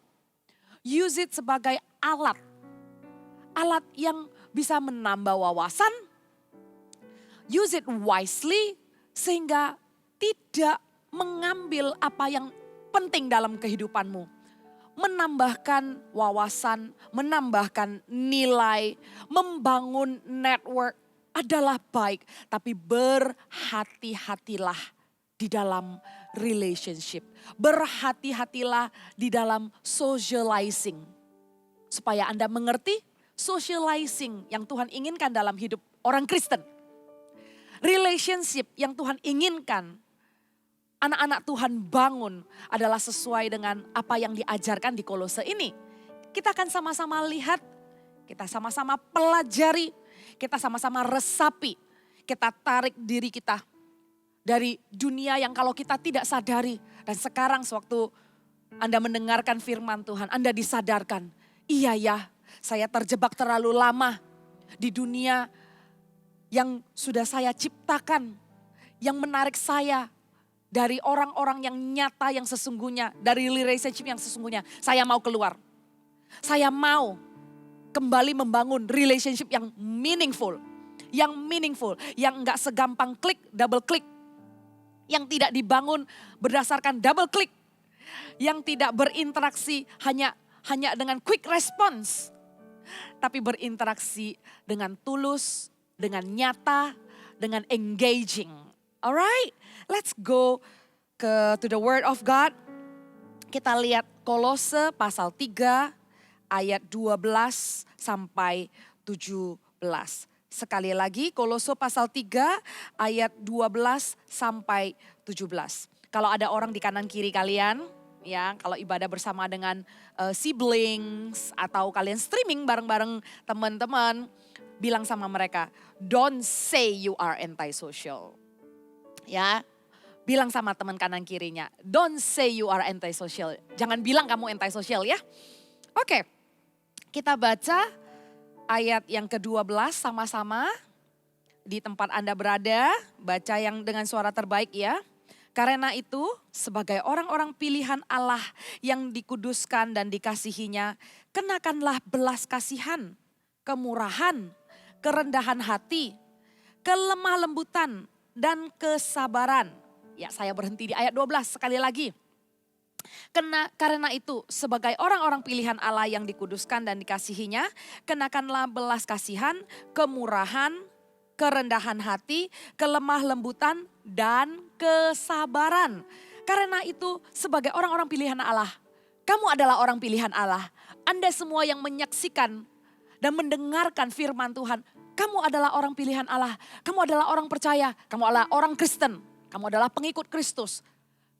Use it sebagai alat. Alat yang bisa menambah wawasan. Use it wisely sehingga tidak mengambil apa yang penting dalam kehidupanmu. Menambahkan wawasan, menambahkan nilai, membangun network adalah baik, tapi berhati-hatilah di dalam relationship. Berhati-hatilah di dalam socializing. Supaya Anda mengerti socializing yang Tuhan inginkan dalam hidup orang Kristen. Relationship yang Tuhan inginkan anak-anak Tuhan bangun adalah sesuai dengan apa yang diajarkan di Kolose ini. Kita akan sama-sama lihat, kita sama-sama pelajari, kita sama-sama resapi, kita tarik diri kita dari dunia yang kalau kita tidak sadari. Dan sekarang sewaktu Anda mendengarkan firman Tuhan, Anda disadarkan, iya ya, saya terjebak terlalu lama di dunia yang sudah saya ciptakan, yang menarik saya dari orang-orang yang nyata, yang sesungguhnya, dari relationship yang sesungguhnya. Saya mau keluar. Saya mau kembali membangun relationship yang meaningful. Yang enggak segampang klik, double klik. Yang tidak dibangun berdasarkan double klik. Yang tidak berinteraksi hanya dengan quick response. Tapi berinteraksi dengan tulus, dengan nyata, dengan engaging. Alright, let's go to the word of God. Kita lihat Kolose pasal 3 ayat 12 sampai 17. Sekali lagi Kolose pasal 3 ayat 12 sampai 17. Kalau ada orang di kanan kiri kalian, ya kalau ibadah bersama dengan siblings atau kalian streaming bareng-bareng teman-teman, bilang sama mereka, don't say you are antisocial. Ya, bilang sama teman kanan kirinya, don't say you are antisocial. Jangan bilang kamu antisocial ya. Oke, kita baca ayat yang ke-12 sama-sama di tempat Anda berada. Baca yang dengan suara terbaik ya. Karena itu sebagai orang-orang pilihan Allah yang dikuduskan dan dikasihinya, kenakanlah belas kasihan, kemurahan, kerendahan hati, kelemah lembutan, dan kesabaran. Ya, saya berhenti di ayat 12 sekali lagi. Karena itu sebagai orang-orang pilihan Allah yang dikuduskan dan dikasihinya, kenakanlah belas kasihan, kemurahan, kerendahan hati, kelemah lembutan, dan kesabaran. Karena itu sebagai orang-orang pilihan Allah, kamu adalah orang pilihan Allah. Anda semua yang menyaksikan dan mendengarkan firman Tuhan, kamu adalah orang pilihan Allah. Kamu adalah orang percaya, kamu adalah orang Kristen, kamu adalah pengikut Kristus.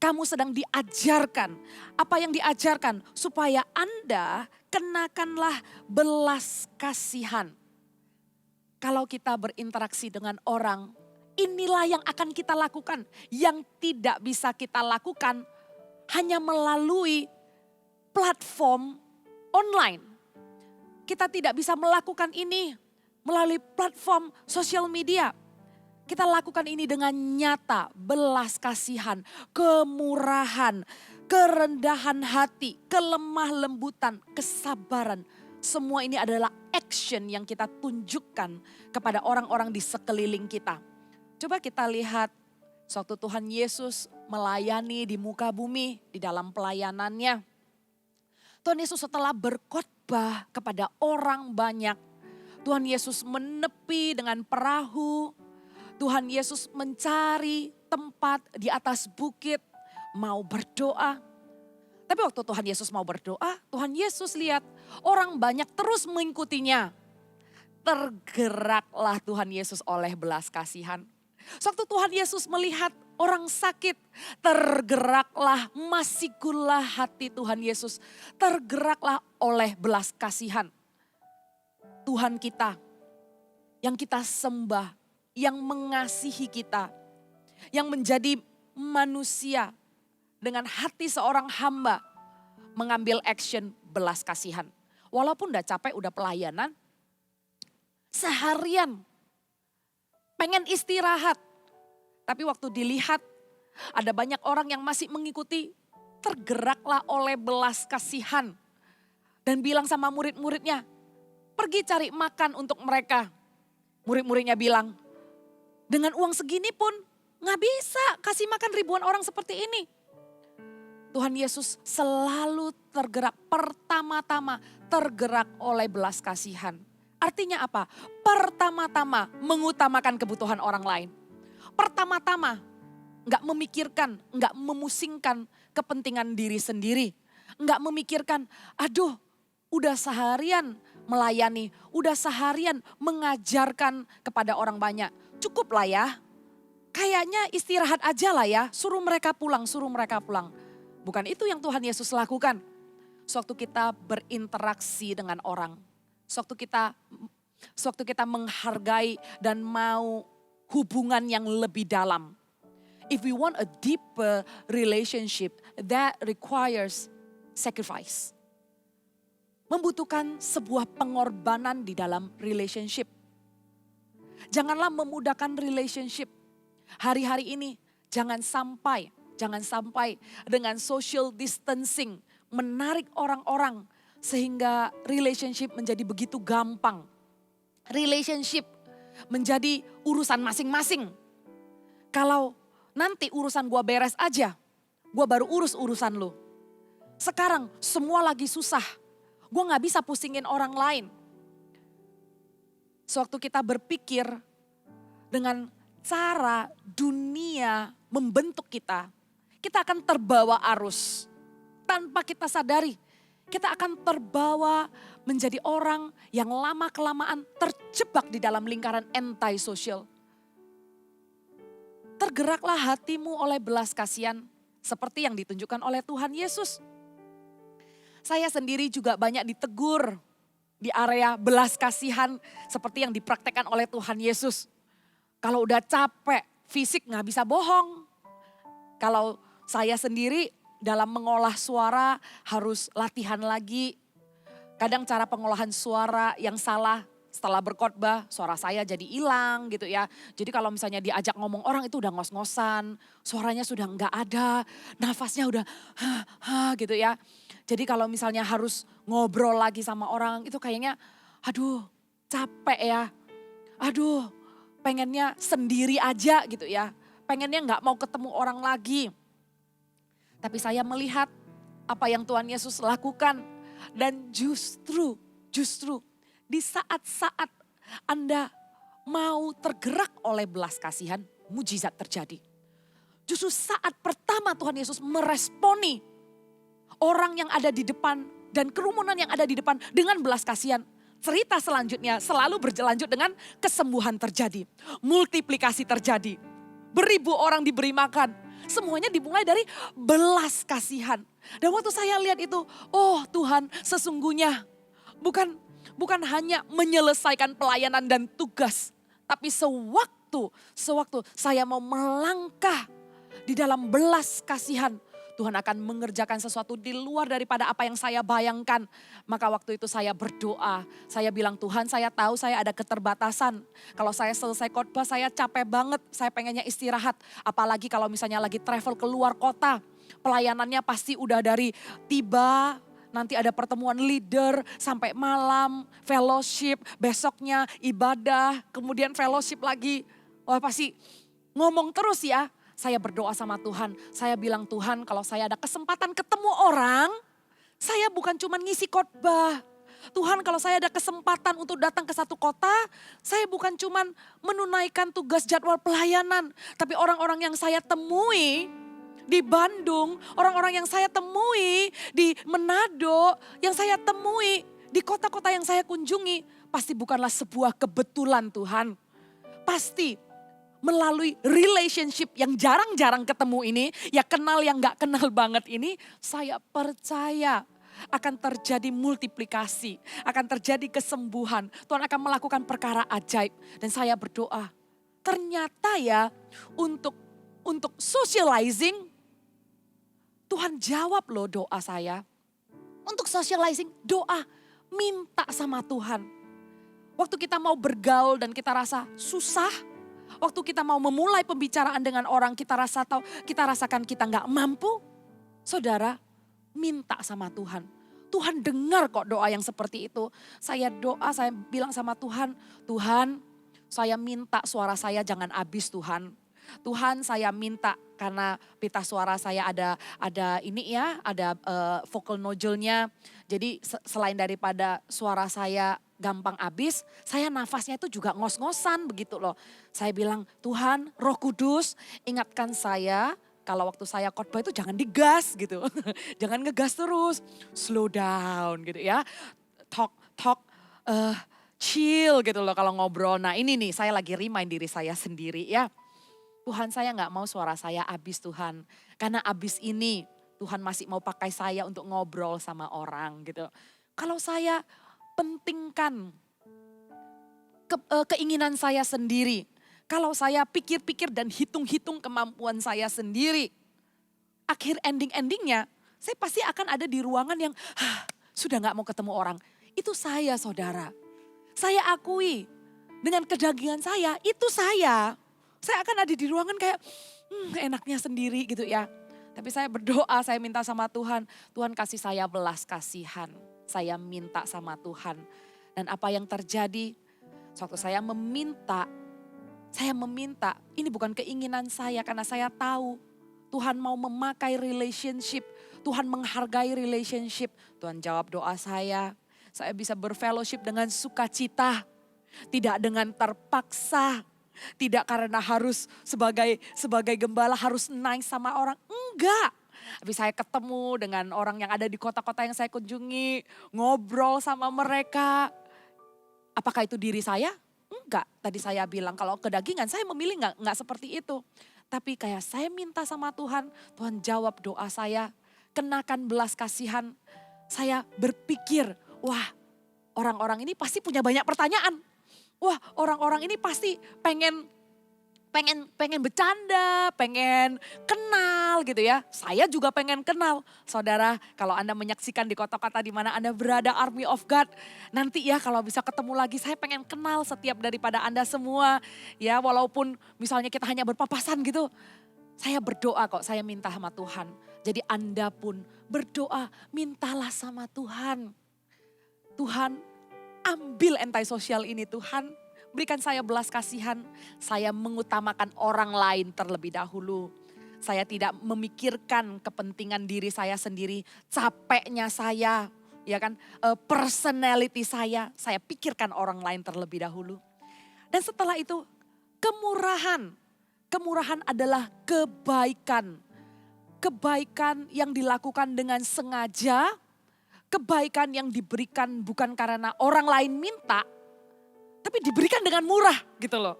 Kamu sedang diajarkan, apa yang diajarkan supaya Anda kenakanlah belas kasihan. Kalau kita berinteraksi dengan orang, inilah yang akan kita lakukan. Yang tidak bisa kita lakukan hanya melalui platform online. kita tidak bisa melakukan ini melalui platform sosial media. Kita lakukan ini dengan nyata, belas kasihan, kemurahan, kerendahan hati, kelemah lembutan, kesabaran. Semua ini adalah action yang kita tunjukkan kepada orang-orang di sekeliling kita. Coba kita lihat sewaktu Tuhan Yesus melayani di muka bumi di dalam pelayanannya. Tuhan Yesus setelah berkhotbah kepada orang banyak, Tuhan Yesus menepi dengan perahu. Tuhan Yesus mencari tempat di atas bukit, mau berdoa. Tapi waktu Tuhan Yesus mau berdoa, Tuhan Yesus lihat orang banyak terus mengikutinya. Tergeraklah Tuhan Yesus oleh belas kasihan. Waktu Tuhan Yesus melihat orang sakit, tergeraklah, masikulah hati Tuhan Yesus. Tergeraklah oleh belas kasihan. Tuhan kita, yang kita sembah, yang mengasihi kita, yang menjadi manusia dengan hati seorang hamba, mengambil action belas kasihan. Walaupun udah capek, udah pelayanan, seharian pengen istirahat. Tapi waktu dilihat ada banyak orang yang masih mengikuti, tergeraklah oleh belas kasihan. Dan bilang sama murid-muridnya, pergi cari makan untuk mereka. Murid-muridnya bilang, dengan uang segini pun gak bisa kasih makan ribuan orang seperti ini. Tuhan Yesus selalu tergerak, pertama-tama tergerak oleh belas kasihan. Artinya apa? Pertama-tama mengutamakan kebutuhan orang lain. Pertama-tama gak memikirkan, gak memusingkan kepentingan diri sendiri. Gak memikirkan, aduh udah seharian melayani, udah seharian mengajarkan kepada orang banyak. Cukup lah ya, kayaknya istirahat aja lah ya, suruh mereka pulang, suruh mereka pulang. Bukan itu yang Tuhan Yesus lakukan. Sewaktu kita berinteraksi dengan orang, sewaktu kita menghargai dan mau hubungan yang lebih dalam. If we want a deeper relationship, that requires sacrifice. Membutuhkan sebuah pengorbanan di dalam relationship. Janganlah memudahkan relationship. Hari-hari ini jangan sampai dengan social distancing menarik orang-orang sehingga relationship menjadi begitu gampang. Relationship menjadi urusan masing-masing. Kalau nanti urusan gua beres aja, gua baru urus urusan lu. Sekarang semua lagi susah, gua gak bisa pusingin orang lain. Sewaktu kita berpikir dengan cara dunia membentuk kita, kita akan terbawa arus. Tanpa kita sadari, kita akan terbawa menjadi orang yang lama-kelamaan terjebak di dalam lingkaran anti-social. Tergeraklah hatimu oleh belas kasihan seperti yang ditunjukkan oleh Tuhan Yesus. Saya sendiri juga banyak ditegur di area belas kasihan seperti yang dipraktekkan oleh Tuhan Yesus. Kalau udah capek, fisik gak bisa bohong. Kalau saya sendiri dalam mengolah suara harus latihan lagi. Kadang cara pengolahan suara yang salah setelah berkhotbah, suara saya jadi hilang gitu ya. Jadi kalau misalnya diajak ngomong orang itu udah ngos-ngosan, suaranya sudah nggak ada, nafasnya udah gitu ya. Jadi kalau misalnya harus ngobrol lagi sama orang itu kayaknya aduh capek ya. Aduh pengennya sendiri aja gitu ya. Pengennya nggak mau ketemu orang lagi. Tapi saya melihat apa yang Tuhan Yesus lakukan. Dan justru di saat-saat Anda mau tergerak oleh belas kasihan, mujizat terjadi. Justru saat pertama Tuhan Yesus meresponi orang yang ada di depan dan kerumunan yang ada di depan dengan belas kasihan. Cerita selanjutnya selalu berlanjut dengan kesembuhan terjadi. Multiplikasi terjadi. Beribu orang diberi makan. Semuanya dimulai dari belas kasihan. Dan waktu saya lihat itu, oh Tuhan sesungguhnya bukan hanya menyelesaikan pelayanan dan tugas. Tapi sewaktu saya mau melangkah di dalam belas kasihan, Tuhan akan mengerjakan sesuatu di luar daripada apa yang saya bayangkan. Maka waktu itu saya berdoa. Saya bilang, Tuhan saya tahu saya ada keterbatasan. Kalau saya selesai khotbah saya capek banget. Saya pengennya istirahat. Apalagi kalau misalnya lagi travel ke luar kota. Pelayanannya pasti udah dari tiba, nanti ada pertemuan leader sampai malam, fellowship, besoknya ibadah, kemudian fellowship lagi. Wah pasti ngomong terus ya. Saya berdoa sama Tuhan, saya bilang Tuhan kalau saya ada kesempatan ketemu orang, saya bukan cuma ngisi khotbah. Tuhan kalau saya ada kesempatan untuk datang ke satu kota, saya bukan cuma menunaikan tugas jadwal pelayanan. Tapi orang-orang yang saya temui di Bandung, orang-orang yang saya temui di Manado, yang saya temui di kota-kota yang saya kunjungi, pasti bukanlah sebuah kebetulan Tuhan. Pasti melalui relationship yang jarang-jarang ketemu ini, ya kenal yang gak kenal banget ini, saya percaya akan terjadi multiplikasi, akan terjadi kesembuhan. Tuhan akan melakukan perkara ajaib. Dan saya berdoa, ternyata ya untuk socializing, Tuhan jawab loh doa saya. Untuk socializing, doa, minta sama Tuhan. Waktu kita mau bergaul dan kita rasa susah, waktu kita mau memulai pembicaraan dengan orang, kita rasakan kita nggak mampu. Saudara, minta sama Tuhan. Tuhan dengar kok doa yang seperti itu. Saya doa, saya bilang sama Tuhan, Tuhan saya minta suara saya jangan habis Tuhan. Tuhan saya minta karena pita suara saya ada ini ya, ada vocal nodule-nya. Jadi selain daripada suara saya gampang habis, saya nafasnya itu juga ngos-ngosan begitu loh. Saya bilang, Tuhan Roh Kudus ingatkan saya kalau waktu saya khotbah itu jangan digas gitu. Jangan ngegas terus, slow down gitu ya. Talk, chill gitu loh kalau ngobrol. Nah ini nih saya lagi remind diri saya sendiri ya. Tuhan saya gak mau suara saya habis Tuhan. Karena habis ini Tuhan masih mau pakai saya untuk ngobrol sama orang gitu. Kalau saya pentingkan keinginan saya sendiri. Kalau saya pikir-pikir dan hitung-hitung kemampuan saya sendiri. Akhir ending-endingnya saya pasti akan ada di ruangan yang sudah gak mau ketemu orang. Itu saya saudara. Saya akui dengan kedagingan saya itu saya. Saya akan ada di ruangan kayak enaknya sendiri gitu ya. Tapi saya berdoa, saya minta sama Tuhan. Tuhan kasih saya belas kasihan. Saya minta sama Tuhan. Dan apa yang terjadi, waktu saya meminta, ini bukan keinginan saya karena saya tahu Tuhan mau memakai relationship, Tuhan menghargai relationship. Tuhan jawab doa saya bisa berfellowship dengan sukacita, tidak dengan terpaksa, tidak karena harus sebagai gembala harus nice sama orang, enggak. Tapi saya ketemu dengan orang yang ada di kota-kota yang saya kunjungi, ngobrol sama mereka. Apakah itu diri saya? Enggak. Tadi saya bilang kalau kedagingan saya memilih enggak seperti itu. Tapi kayak saya minta sama Tuhan, Tuhan jawab doa saya, kenakan belas kasihan. Saya berpikir, wah orang-orang ini pasti punya banyak pertanyaan. Wah orang-orang ini pasti pengen bercanda, pengen kenal gitu ya. Saya juga pengen kenal. Saudara, kalau Anda menyaksikan di kota-kota di mana Anda berada, Army of God, nanti ya kalau bisa ketemu lagi, saya pengen kenal setiap daripada Anda semua. Ya, walaupun misalnya kita hanya berpapasan gitu. Saya berdoa kok, saya minta sama Tuhan. Jadi Anda pun berdoa, mintalah sama Tuhan. Tuhan, ambil antisosial ini Tuhan. Berikan saya belas kasihan. Saya mengutamakan orang lain terlebih dahulu. Saya tidak memikirkan kepentingan diri saya sendiri. Capeknya saya, ya kan, personality saya. Saya pikirkan orang lain terlebih dahulu. Dan setelah itu kemurahan. Kemurahan adalah kebaikan. Kebaikan yang dilakukan dengan sengaja. Kebaikan yang diberikan bukan karena orang lain minta, tapi diberikan dengan murah gitu loh.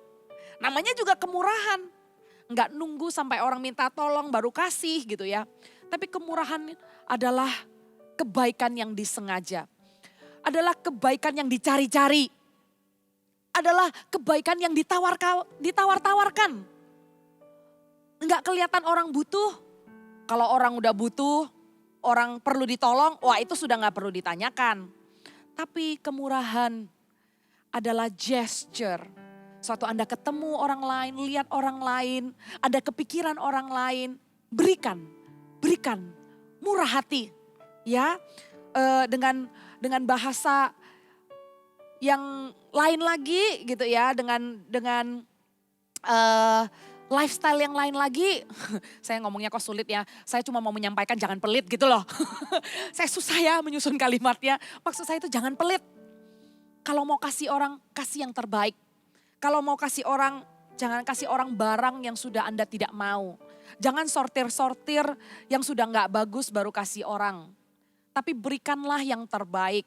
Namanya juga kemurahan. Enggak nunggu sampai orang minta tolong baru kasih gitu ya. Tapi kemurahan adalah kebaikan yang disengaja. Adalah kebaikan yang dicari-cari. Adalah kebaikan yang ditawar-tawarkan. Enggak kelihatan orang butuh, Kalau orang udah butuh, orang perlu ditolong, wah itu sudah gak perlu ditanyakan. Tapi kemurahan adalah gesture. Suatu Anda ketemu orang lain, lihat orang lain, ada kepikiran orang lain, berikan, murah hati. Ya, dengan bahasa yang lain lagi gitu ya, dengan lifestyle yang lain lagi. Saya ngomongnya kok sulit ya, saya cuma mau menyampaikan jangan pelit gitu loh. Saya susah ya menyusun kalimatnya, maksud saya itu jangan pelit. Kalau mau kasih orang, kasih yang terbaik. Kalau mau kasih orang, jangan kasih orang barang yang sudah Anda tidak mau. Jangan sortir-sortir yang sudah nggak bagus baru kasih orang. Tapi berikanlah yang terbaik.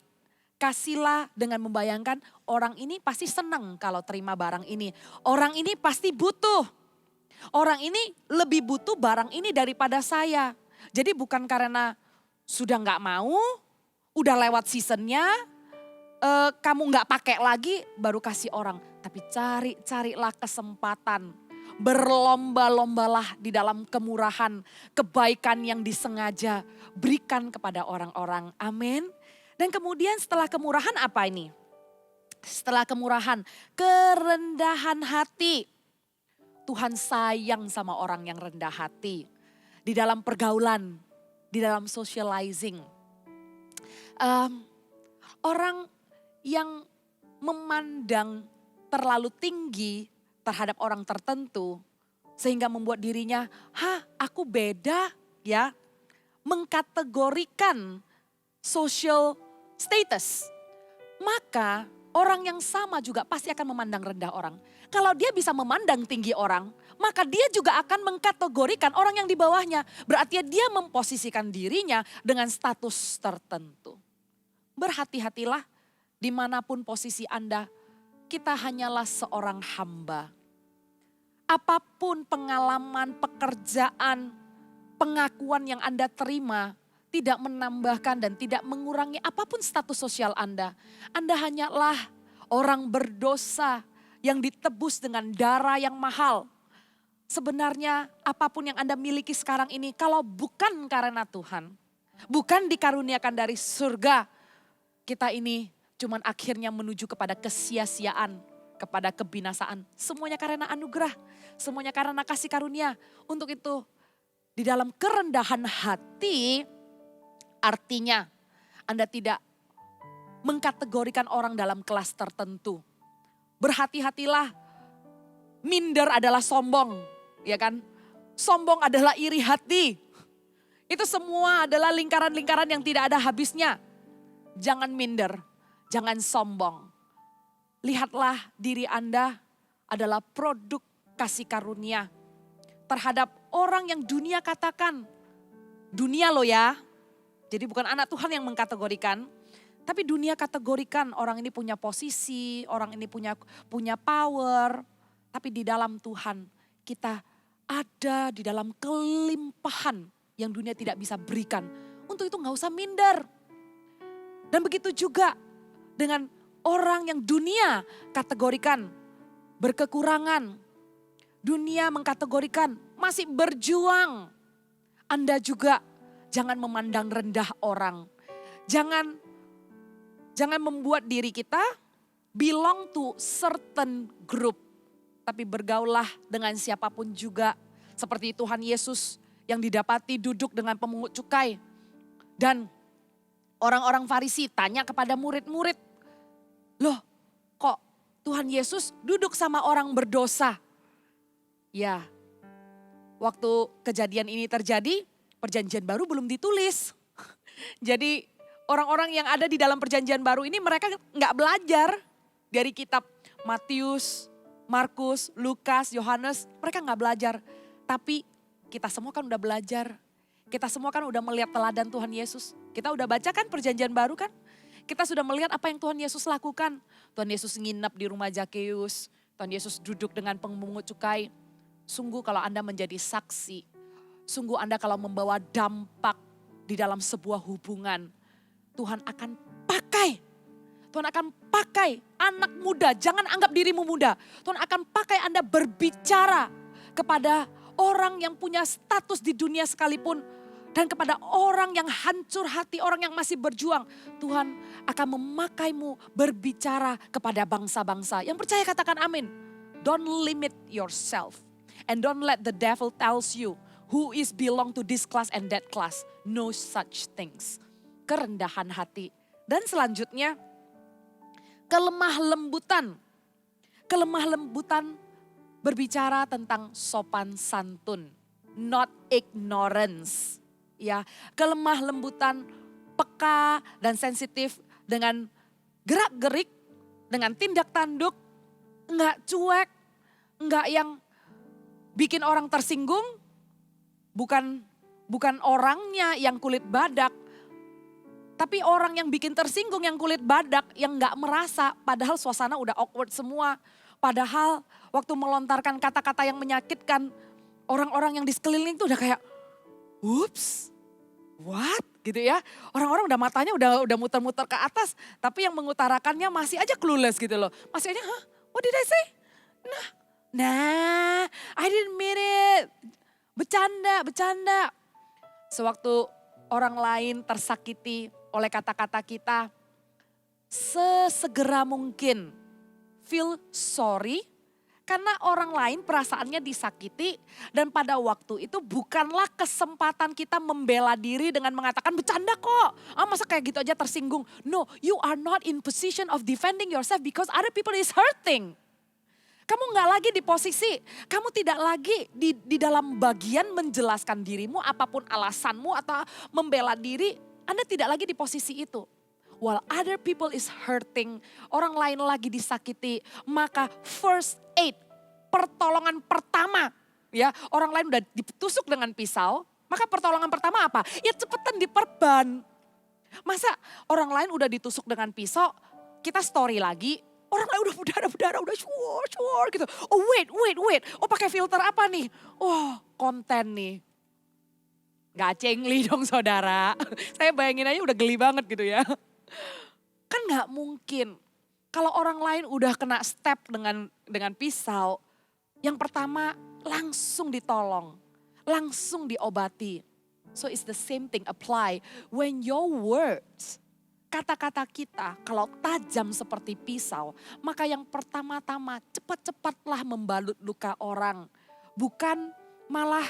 Kasihlah dengan membayangkan orang ini pasti senang kalau terima barang ini. Orang ini pasti butuh. Orang ini lebih butuh barang ini daripada saya. Jadi bukan karena sudah nggak mau, udah lewat seasonnya, kamu nggak pakai lagi baru kasih orang. Tapi carilah kesempatan. Berlomba-lombalah di dalam kemurahan, kebaikan yang disengaja berikan kepada orang-orang. Amin. Dan kemudian setelah kemurahan apa ini? Setelah kemurahan, kerendahan hati. Tuhan sayang sama orang yang rendah hati. Di dalam pergaulan, di dalam socializing. Orang yang memandang terlalu tinggi terhadap orang tertentu. Sehingga membuat dirinya, aku beda ya. Mengkategorikan social status. Maka orang yang sama juga pasti akan memandang rendah orang. Kalau dia bisa memandang tinggi orang, maka dia juga akan mengkategorikan orang yang di bawahnya. Berarti dia memposisikan dirinya dengan status tertentu. Berhati-hatilah dimanapun posisi Anda, kita hanyalah seorang hamba. Apapun pengalaman, pekerjaan, pengakuan yang Anda terima, tidak menambahkan dan tidak mengurangi apapun status sosial Anda. Anda hanyalah orang berdosa yang ditebus dengan darah yang mahal. Sebenarnya apapun yang Anda miliki sekarang ini, kalau bukan karena Tuhan, bukan dikaruniakan dari surga, kita ini cuman akhirnya menuju kepada kesia-siaan, kepada kebinasaan. Semuanya karena anugerah, semuanya karena kasih karunia. Untuk itu, di dalam kerendahan hati, artinya Anda tidak mengkategorikan orang dalam kelas tertentu. Berhati-hatilah, minder adalah sombong, ya kan? Sombong adalah iri hati. Itu semua adalah lingkaran-lingkaran yang tidak ada habisnya. Jangan minder, jangan sombong. Lihatlah diri Anda adalah produk kasih karunia terhadap orang yang dunia katakan. Dunia loh ya. Jadi bukan anak Tuhan yang mengkategorikan, tapi dunia kategorikan orang ini punya posisi, orang ini punya power. Tapi di dalam Tuhan kita ada di dalam kelimpahan yang dunia tidak bisa berikan. Untuk itu gak usah minder. Dan begitu juga dengan orang yang dunia kategorikan berkekurangan. Dunia mengkategorikan masih berjuang. Anda juga jangan memandang rendah orang. Jangan membuat diri kita belong to certain group. Tapi bergaulah dengan siapapun juga. Seperti Tuhan Yesus yang didapati duduk dengan pemungut cukai. Dan orang-orang Farisi tanya kepada murid-murid. Loh kok Tuhan Yesus duduk sama orang berdosa? Ya, waktu kejadian ini terjadi, Perjanjian Baru belum ditulis. Jadi orang-orang yang ada di dalam Perjanjian Baru ini mereka nggak belajar dari kitab Matius, Markus, Lukas, Yohanes. Mereka nggak belajar. Tapi kita semua kan udah belajar. Kita semua kan udah melihat teladan Tuhan Yesus. Kita udah baca kan Perjanjian Baru kan. Kita sudah melihat apa yang Tuhan Yesus lakukan. Tuhan Yesus nginep di rumah Zakeus. Tuhan Yesus duduk dengan pemungut cukai. Sungguh kalau Anda menjadi saksi. Sungguh Anda kalau membawa dampak di dalam sebuah hubungan. Tuhan akan pakai. Tuhan akan pakai anak muda. Jangan anggap dirimu muda. Tuhan akan pakai Anda berbicara kepada orang yang punya status di dunia sekalipun. Dan kepada orang yang hancur hati, orang yang masih berjuang. Tuhan akan memakaimu berbicara kepada bangsa-bangsa. Yang percaya katakan amin. Don't limit yourself. And don't let the devil tells you who is belong to this class and that class. No such things. Kerendahan hati. Dan selanjutnya, kelemah lembutan. Kelemah lembutan berbicara tentang sopan santun. Not ignorance. Ya, kelemah lembutan, peka dan sensitif dengan gerak-gerik, dengan tindak tanduk, enggak cuek, enggak yang bikin orang tersinggung, bukan orangnya yang kulit badak, tapi orang yang bikin tersinggung yang kulit badak yang enggak merasa, padahal suasana udah awkward semua. Padahal waktu melontarkan kata-kata yang menyakitkan, orang-orang yang di sekeliling itu udah kayak, whoops, what? Gitu ya. Orang-orang udah matanya udah muter-muter ke atas. Tapi yang mengutarakannya masih aja clueless gitu loh. Masih aja, huh? What did I say? Nah, I didn't mean it. Bercanda. Sewaktu orang lain tersakiti oleh kata-kata kita, sesegera mungkin feel sorry. Karena orang lain perasaannya disakiti dan pada waktu itu bukanlah kesempatan kita membela diri dengan mengatakan bercanda kok. Masa kayak gitu aja tersinggung. No, you are not in position of defending yourself because other people is hurting. Kamu nggak lagi di posisi, kamu tidak lagi di dalam bagian menjelaskan dirimu apapun alasanmu atau membela diri. Anda tidak lagi di posisi itu. While other people is hurting, orang lain lagi disakiti, maka first aid, pertolongan pertama, ya orang lain udah ditusuk dengan pisau, maka pertolongan pertama apa? Ya cepetan diperban. Masa orang lain udah ditusuk dengan pisau, kita story lagi, orang lain udah berdarah, udah syur gitu. Oh wait, oh pakai filter apa nih? Oh konten nih. Gak cengli dong saudara, saya bayangin aja udah geli banget gitu ya. Kan gak mungkin kalau orang lain udah kena step dengan pisau, yang pertama langsung ditolong, langsung diobati. So it's the same thing apply when your words, kata-kata kita kalau tajam seperti pisau, maka yang pertama-tama cepat-cepatlah membalut luka orang. Bukan malah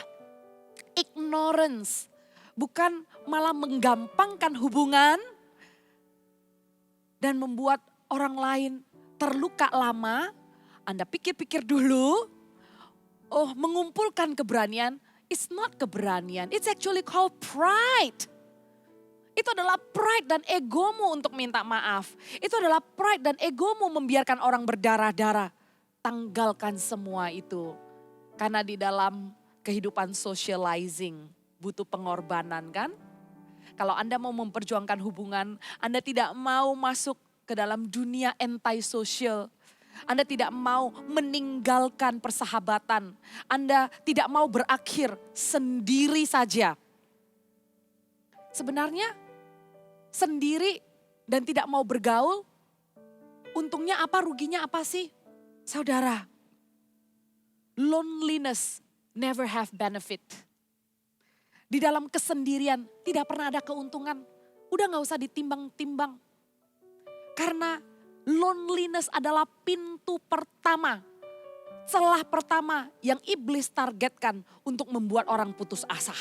ignorance, bukan malah menggampangkan hubungan, dan membuat orang lain terluka lama. Anda pikir-pikir dulu, oh mengumpulkan keberanian, it's not keberanian, it's actually called pride. Itu adalah pride dan egomu untuk minta maaf. Itu adalah pride dan egomu membiarkan orang berdarah-darah. Tanggalkan semua itu. Karena di dalam kehidupan socializing butuh pengorbanan kan? Kalau Anda mau memperjuangkan hubungan, Anda tidak mau masuk ke dalam dunia anti-social. Anda tidak mau meninggalkan persahabatan. Anda tidak mau berakhir sendiri saja. Sebenarnya sendiri dan tidak mau bergaul, untungnya apa, ruginya apa sih? Saudara, loneliness never have benefit. Di dalam kesendirian tidak pernah ada keuntungan. Udah gak usah ditimbang-timbang. Karena loneliness adalah pintu pertama, celah pertama yang iblis targetkan untuk membuat orang putus asa.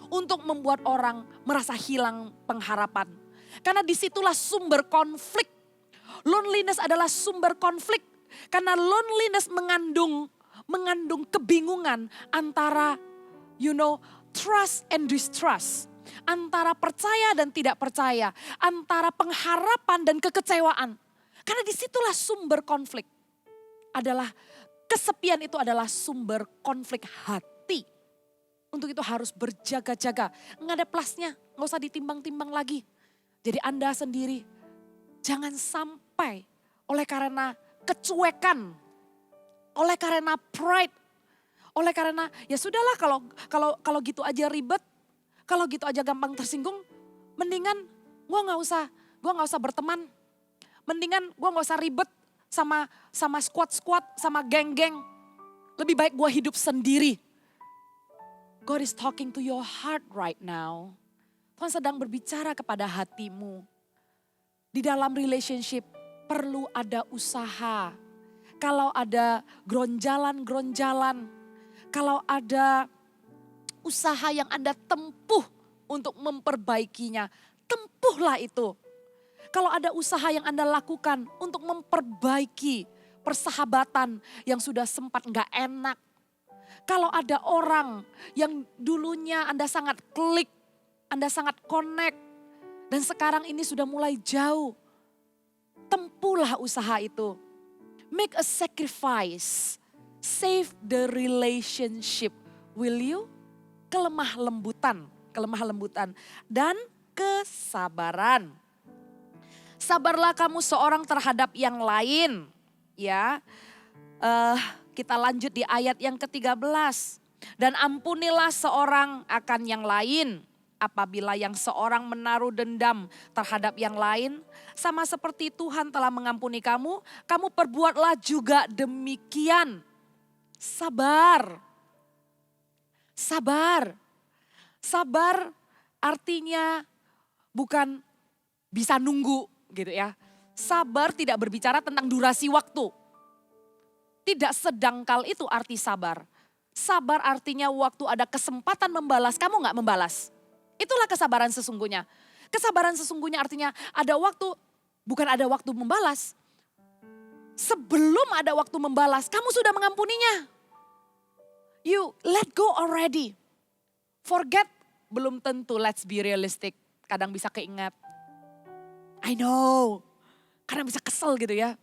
Untuk membuat orang merasa hilang pengharapan. Karena disitulah sumber konflik. Loneliness adalah sumber konflik. Karena loneliness mengandung kebingungan antara trust and distrust. Antara percaya dan tidak percaya. Antara pengharapan dan kekecewaan. Karena disitulah sumber konflik. Kesepian itu adalah sumber konflik hati. Untuk itu harus berjaga-jaga. Nggak ada plusnya, nggak usah ditimbang-timbang lagi. Jadi Anda sendiri jangan sampai oleh karena kecuekan, oleh karena pride, oleh karena ya sudahlah kalau gitu aja ribet, kalau gitu aja gampang tersinggung, mendingan gue nggak usah berteman, mendingan gue nggak usah ribet sama squad, sama geng-geng. Lebih baik gue hidup sendiri. God is talking to your heart right now. Tuhan sedang berbicara kepada hatimu. Di dalam relationship perlu ada usaha. Kalau ada gronjalan-gronjalan, kalau ada usaha yang Anda tempuh untuk memperbaikinya, tempuhlah itu. Kalau ada usaha yang Anda lakukan untuk memperbaiki persahabatan yang sudah sempat gak enak. Kalau ada orang yang dulunya Anda sangat klik, Anda sangat connect, dan sekarang ini sudah mulai jauh. Tempuhlah usaha itu. Make a sacrifice. Save the relationship. Will you? Kelemah lembutan. Dan kesabaran. Sabarlah kamu seorang terhadap yang lain. Ya, kita lanjut di ayat yang ke-13. Dan ampunilah seorang akan yang lain. Apabila yang seorang menaruh dendam terhadap yang lain, sama seperti Tuhan telah mengampuni kamu, kamu perbuatlah juga demikian. Sabar. Sabar. Sabar artinya bukan bisa nunggu gitu ya. Sabar tidak berbicara tentang durasi waktu. Tidak sedangkal itu arti sabar. Sabar artinya waktu ada kesempatan membalas, kamu gak membalas. Itulah kesabaran sesungguhnya. Kesabaran sesungguhnya artinya ada waktu, bukan ada waktu membalas. Sebelum ada waktu membalas, kamu sudah mengampuninya. You let go already. Forget belum tentu, let's be realistic. Kadang bisa keingat. I know. Kadang bisa kesel gitu ya.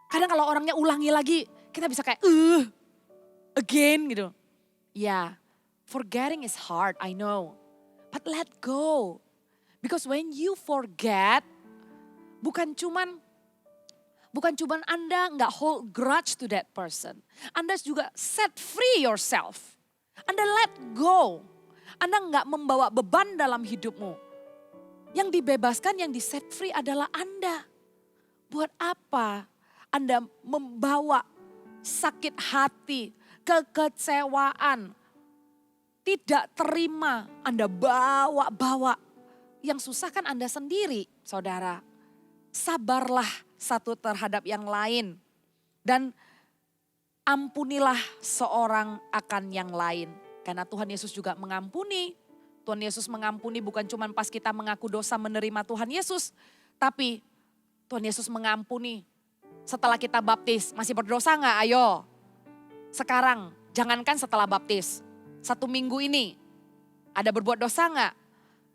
Kadang kalau orangnya ulangi lagi, kita bisa kayak again gitu. Ya, forgetting is hard, I know. But let go. Because when you forget, bukan cuman Anda nggak hold grudge to that person. Anda juga set free yourself. Anda let go. Anda nggak membawa beban dalam hidupmu. Yang dibebaskan, yang di set free adalah Anda. Buat apa Anda membawa sakit hati, kekecewaan, tidak terima, Anda bawa-bawa. Yang susah kan Anda sendiri, saudara. Sabarlah satu terhadap yang lain. Dan ampunilah seorang akan yang lain. Karena Tuhan Yesus juga mengampuni. Tuhan Yesus mengampuni bukan cuma pas kita mengaku dosa menerima Tuhan Yesus. Tapi Tuhan Yesus mengampuni setelah kita baptis. Masih berdosa gak? Ayo. Sekarang, jangankan setelah baptis. 1 minggu ini, ada berbuat dosa gak?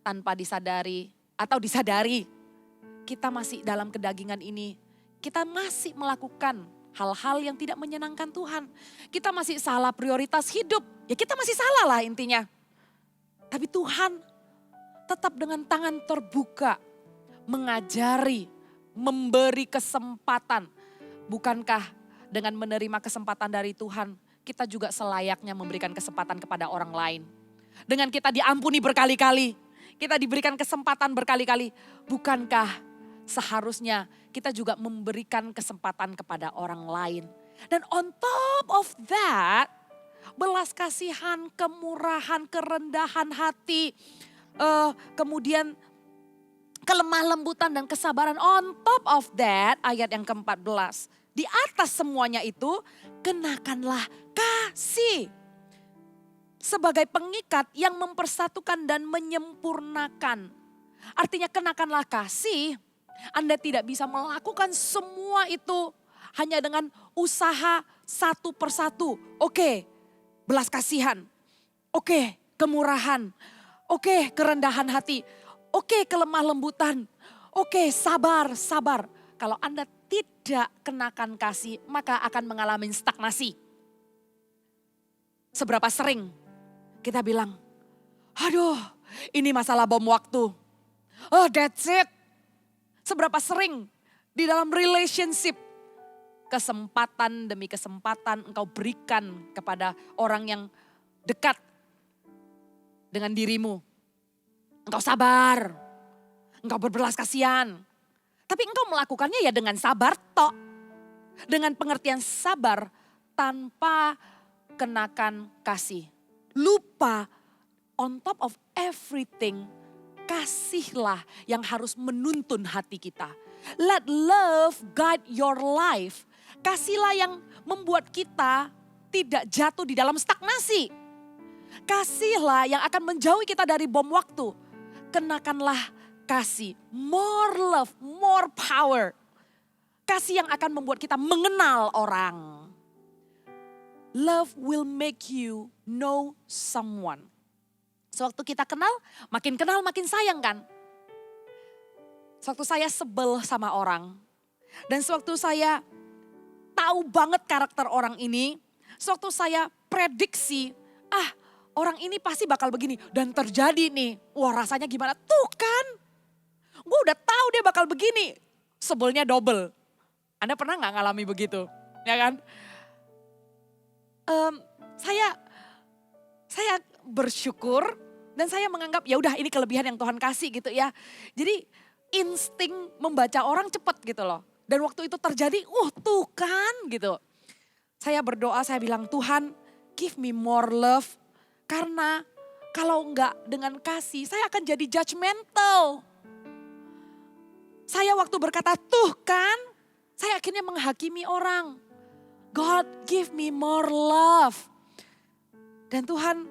Tanpa disadari atau disadari, kita masih dalam kedagingan ini. Kita masih melakukan hal-hal yang tidak menyenangkan Tuhan. Kita masih salah prioritas hidup. Ya kita masih salah lah intinya. Tapi Tuhan tetap dengan tangan terbuka mengajari, memberi kesempatan. Bukankah dengan menerima kesempatan dari Tuhan, kita juga selayaknya memberikan kesempatan kepada orang lain. Dengan kita diampuni berkali-kali, kita diberikan kesempatan berkali-kali. Bukankah seharusnya kita juga memberikan kesempatan kepada orang lain. Dan on top of that, belas kasihan, kemurahan, kerendahan hati, kemudian kelemah lembutan dan kesabaran. On top of that, ayat yang ke-14. Di atas semuanya itu, kenakanlah kasih. Sebagai pengikat yang mempersatukan dan menyempurnakan. Artinya kenakanlah kasih, Anda tidak bisa melakukan semua itu hanya dengan usaha satu persatu. Oke, belas kasihan. Oke, kemurahan. Oke, kerendahan hati. Oke, kelemah lembutan. Oke, sabar. Kalau Anda tidak kenakan kasih, maka akan mengalami stagnasi. Seberapa sering kita bilang, aduh ini masalah bom waktu. Oh that's it. Seberapa sering di dalam relationship, kesempatan demi kesempatan engkau berikan kepada orang yang dekat dengan dirimu. Engkau sabar, engkau berbelas kasihan. Tapi engkau melakukannya ya dengan sabar tok. Dengan pengertian sabar tanpa kenakan kasih. lupa on top of everything, kasihlah yang harus menuntun hati kita. Let love guide your life. Kasihlah yang membuat kita tidak jatuh di dalam stagnasi. Kasihlah yang akan menjauhi kita dari bom waktu. Kenakanlah kasih, more love, more power. Kasih yang akan membuat kita mengenal orang. Love will make you know someone. Sewaktu kita kenal makin sayang kan. Sewaktu saya sebel sama orang. Dan sewaktu saya tahu banget karakter orang ini. Sewaktu saya prediksi, orang ini pasti bakal begini. Dan terjadi nih, wah rasanya gimana? Tuh kan, gue udah tahu dia bakal begini. Sebelnya double. Anda pernah gak ngalami begitu? Ya kan? Saya bersyukur dan saya menganggap ya udah ini kelebihan yang Tuhan kasih gitu ya. Jadi insting membaca orang cepat gitu loh. Dan waktu itu terjadi, tuh kan gitu. Saya berdoa, saya bilang Tuhan give me more love. Karena kalau enggak dengan kasih saya akan jadi judgmental. Saya waktu berkata tuh kan, saya akhirnya menghakimi orang. God give me more love. Dan Tuhan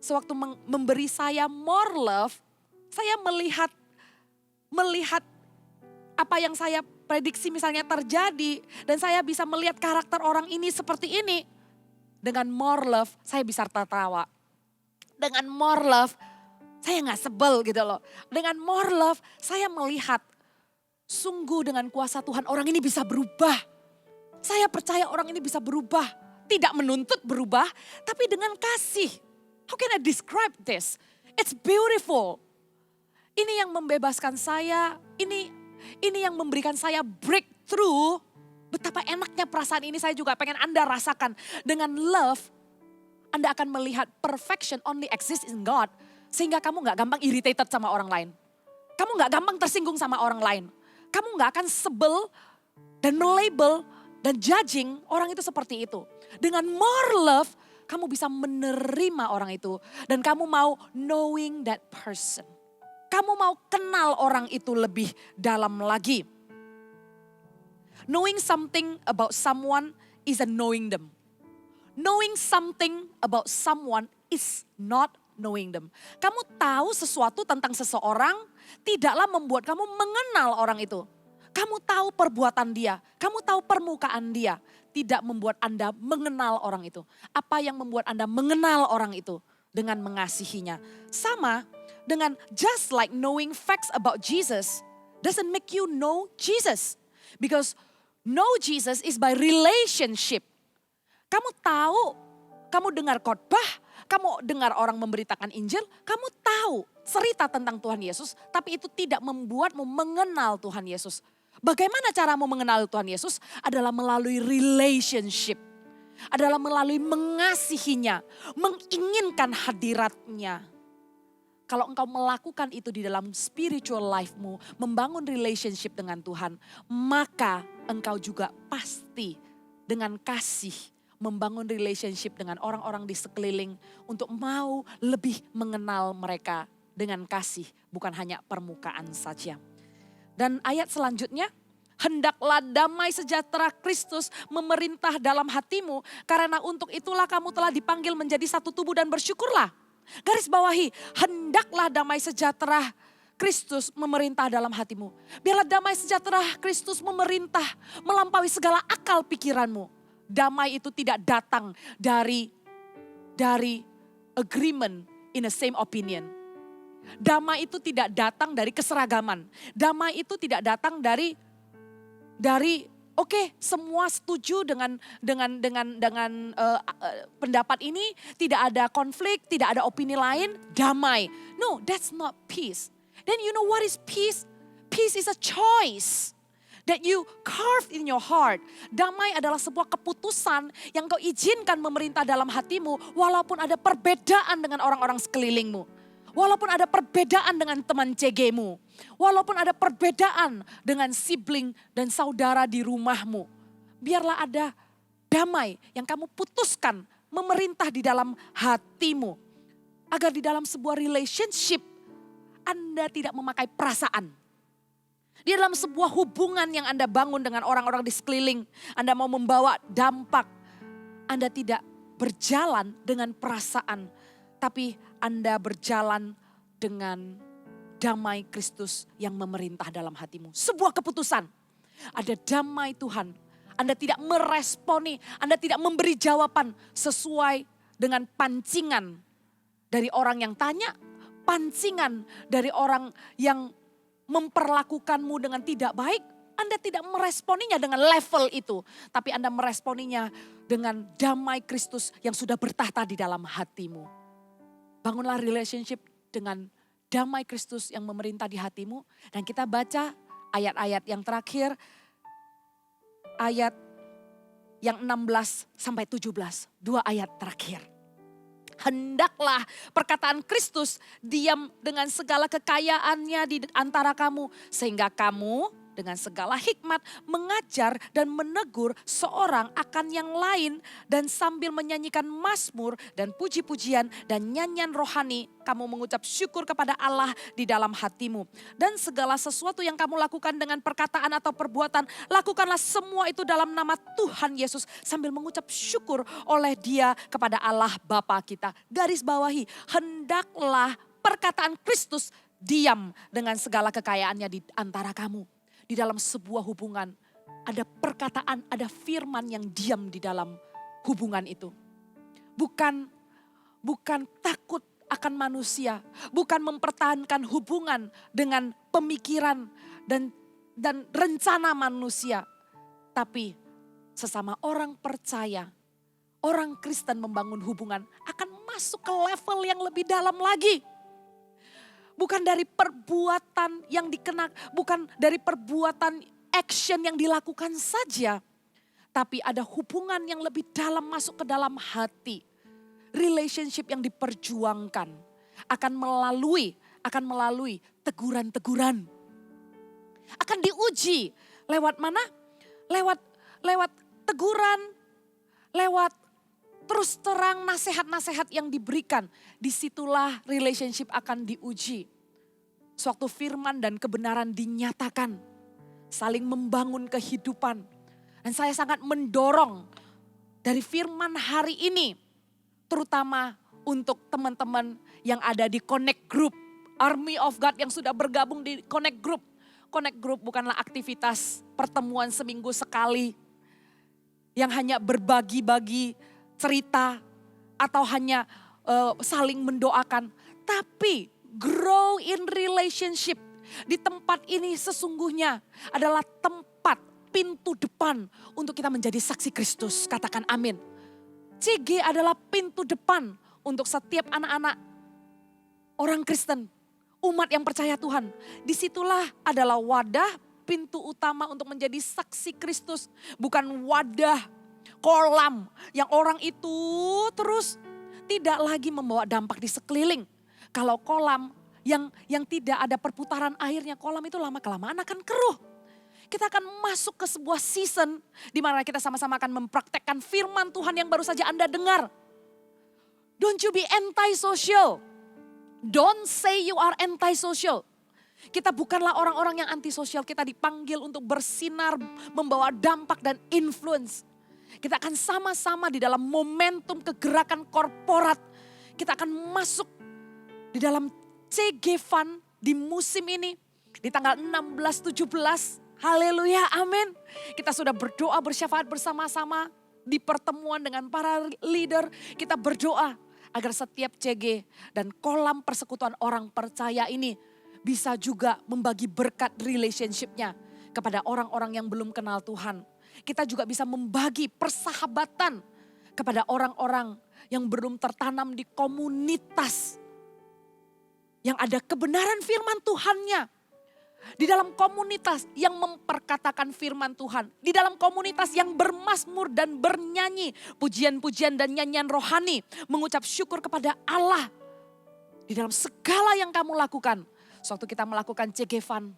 sewaktu memberi saya more love, saya melihat apa yang saya prediksi misalnya terjadi. Dan saya bisa melihat karakter orang ini seperti ini. Dengan more love saya bisa tertawa. Dengan more love saya gak sebel gitu loh. Dengan more love saya melihat sungguh dengan kuasa Tuhan orang ini bisa berubah. Saya percaya orang ini bisa berubah. Tidak menuntut berubah tapi dengan kasih. How can I describe this? It's beautiful. Ini yang membebaskan saya, ini yang memberikan saya breakthrough. Betapa enaknya perasaan ini saya juga pengen Anda rasakan. Dengan love, Anda akan melihat perfection only exists in God. Sehingga kamu gak gampang irritated sama orang lain. Kamu gak gampang tersinggung sama orang lain. Kamu gak akan sebel dan melabel dan judging orang itu seperti itu. Dengan more love, kamu bisa menerima orang itu. Dan kamu mau knowing that person. Kamu mau kenal orang itu lebih dalam lagi. Knowing something about someone is a knowing them. Knowing something about someone is not knowing them. Kamu tahu sesuatu tentang seseorang tidaklah membuat kamu mengenal orang itu. Kamu tahu perbuatan dia, kamu tahu permukaan dia. Tidak membuat Anda mengenal orang itu. Apa yang membuat Anda mengenal orang itu? Dengan mengasihinya. Sama dengan just like knowing facts about Jesus doesn't make you know Jesus. Because know Jesus is by relationship. Kamu tahu, kamu dengar khotbah, kamu dengar orang memberitakan Injil, kamu tahu cerita tentang Tuhan Yesus, tapi itu tidak membuatmu mengenal Tuhan Yesus. Bagaimana caramu mengenal Tuhan Yesus? Adalah melalui relationship. Adalah melalui mengasihinya, menginginkan hadiratnya. Kalau engkau melakukan itu di dalam spiritual life-mu, membangun relationship dengan Tuhan, maka engkau juga pasti dengan kasih membangun relationship dengan orang-orang di sekeliling untuk mau lebih mengenal mereka dengan kasih, bukan hanya permukaan saja. Dan ayat selanjutnya, hendaklah damai sejahtera Kristus memerintah dalam hatimu, karena untuk itulah kamu telah dipanggil menjadi satu tubuh dan bersyukurlah. Garis bawahi, hendaklah damai sejahtera Kristus memerintah dalam hatimu. Biarlah damai sejahtera Kristus memerintah melampaui segala akal pikiranmu. Damai itu tidak datang dari agreement in the same opinion. Damai itu tidak datang dari keseragaman. Damai itu tidak datang dari oke, semua setuju dengan pendapat ini, tidak ada konflik, tidak ada opini lain, damai. No, that's not peace. Then you know what is peace? Peace is a choice that you carved in your heart. Damai adalah sebuah keputusan yang kau izinkan memerintah dalam hatimu walaupun ada perbedaan dengan orang-orang sekelilingmu. Walaupun ada perbedaan dengan teman CG-mu. Walaupun ada perbedaan dengan sibling dan saudara di rumahmu. Biarlah ada damai yang kamu putuskan memerintah di dalam hatimu. Agar di dalam sebuah relationship Anda tidak memakai perasaan. Di dalam sebuah hubungan yang Anda bangun dengan orang-orang di sekeliling, Anda mau membawa dampak. Anda tidak berjalan dengan perasaan, tapi Anda berjalan dengan damai Kristus yang memerintah dalam hatimu. Sebuah keputusan, ada damai Tuhan. Anda tidak meresponi, Anda tidak memberi jawaban sesuai dengan pancingan dari orang yang tanya, pancingan dari orang yang memperlakukanmu dengan tidak baik. Anda tidak meresponinya dengan level itu, tapi Anda meresponinya dengan damai Kristus yang sudah bertahta di dalam hatimu. Bangunlah relationship dengan damai Kristus yang memerintah di hatimu. Dan kita baca ayat-ayat yang terakhir, ayat yang 16 sampai 17, 2 ayat terakhir. Hendaklah perkataan Kristus diam dengan segala kekayaannya di antara kamu, sehingga kamu dengan segala hikmat mengajar dan menegur seorang akan yang lain, dan sambil menyanyikan mazmur dan puji-pujian dan nyanyian rohani kamu mengucap syukur kepada Allah di dalam hatimu. Dan segala sesuatu yang kamu lakukan dengan perkataan atau perbuatan, lakukanlah semua itu dalam nama Tuhan Yesus sambil mengucap syukur oleh Dia kepada Allah Bapa kita. Garis bawahi, hendaklah perkataan Kristus diam dengan segala kekayaannya di antara kamu. Di dalam sebuah hubungan ada perkataan, ada firman yang diam di dalam hubungan itu. Bukan takut akan manusia, bukan mempertahankan hubungan dengan pemikiran dan rencana manusia. Tapi sesama orang percaya, orang Kristen membangun hubungan akan masuk ke level yang lebih dalam lagi. Bukan dari perbuatan yang bukan dari perbuatan action yang dilakukan saja. Tapi ada hubungan yang lebih dalam masuk ke dalam hati. Relationship yang diperjuangkan akan melalui teguran-teguran. Akan diuji lewat mana? Lewat teguran, lewat terus terang nasihat-nasihat yang diberikan. Disitulah relationship akan diuji. Suatu firman dan kebenaran dinyatakan. Saling membangun kehidupan. Dan saya sangat mendorong dari firman hari ini. Terutama untuk teman-teman yang ada di Connect Group. Army of God yang sudah bergabung di Connect Group. Connect Group bukanlah aktivitas pertemuan seminggu sekali. Yang hanya berbagi-bagi cerita atau hanya saling mendoakan, tapi grow in relationship. Di tempat ini sesungguhnya adalah tempat pintu depan untuk kita menjadi saksi Kristus. Katakan amin. CG adalah pintu depan untuk setiap anak-anak orang Kristen, umat yang percaya Tuhan. Disitulah adalah wadah pintu utama untuk menjadi saksi Kristus, bukan wadah kolam yang orang itu terus tidak lagi membawa dampak di sekeliling. Kalau kolam yang tidak ada perputaran airnya, kolam itu lama-kelamaan akan keruh. Kita akan masuk ke sebuah season di mana kita sama-sama akan mempraktekkan firman Tuhan yang baru saja Anda dengar. Don't you be anti-social. Don't say you are anti-social. Kita bukanlah orang-orang yang anti-sosial. Kita dipanggil untuk bersinar, membawa dampak dan influence. Kita akan sama-sama di dalam momentum kegerakan korporat. Kita akan masuk di dalam CG Fund di musim ini. Di tanggal 16-17. Haleluya, amin. Kita sudah berdoa bersyafaat bersama-sama di pertemuan dengan para leader. Kita berdoa agar setiap CG dan kolam persekutuan orang percaya ini bisa juga membagi berkat relationship-nya kepada orang-orang yang belum kenal Tuhan. Kita juga bisa membagi persahabatan kepada orang-orang yang belum tertanam di komunitas. Yang ada kebenaran firman Tuhannya. Di dalam komunitas yang memperkatakan firman Tuhan. Di dalam komunitas yang bermazmur dan bernyanyi. Pujian-pujian dan nyanyian rohani. Mengucap syukur kepada Allah. Di dalam segala yang kamu lakukan. Suatu kita melakukan CG Fund.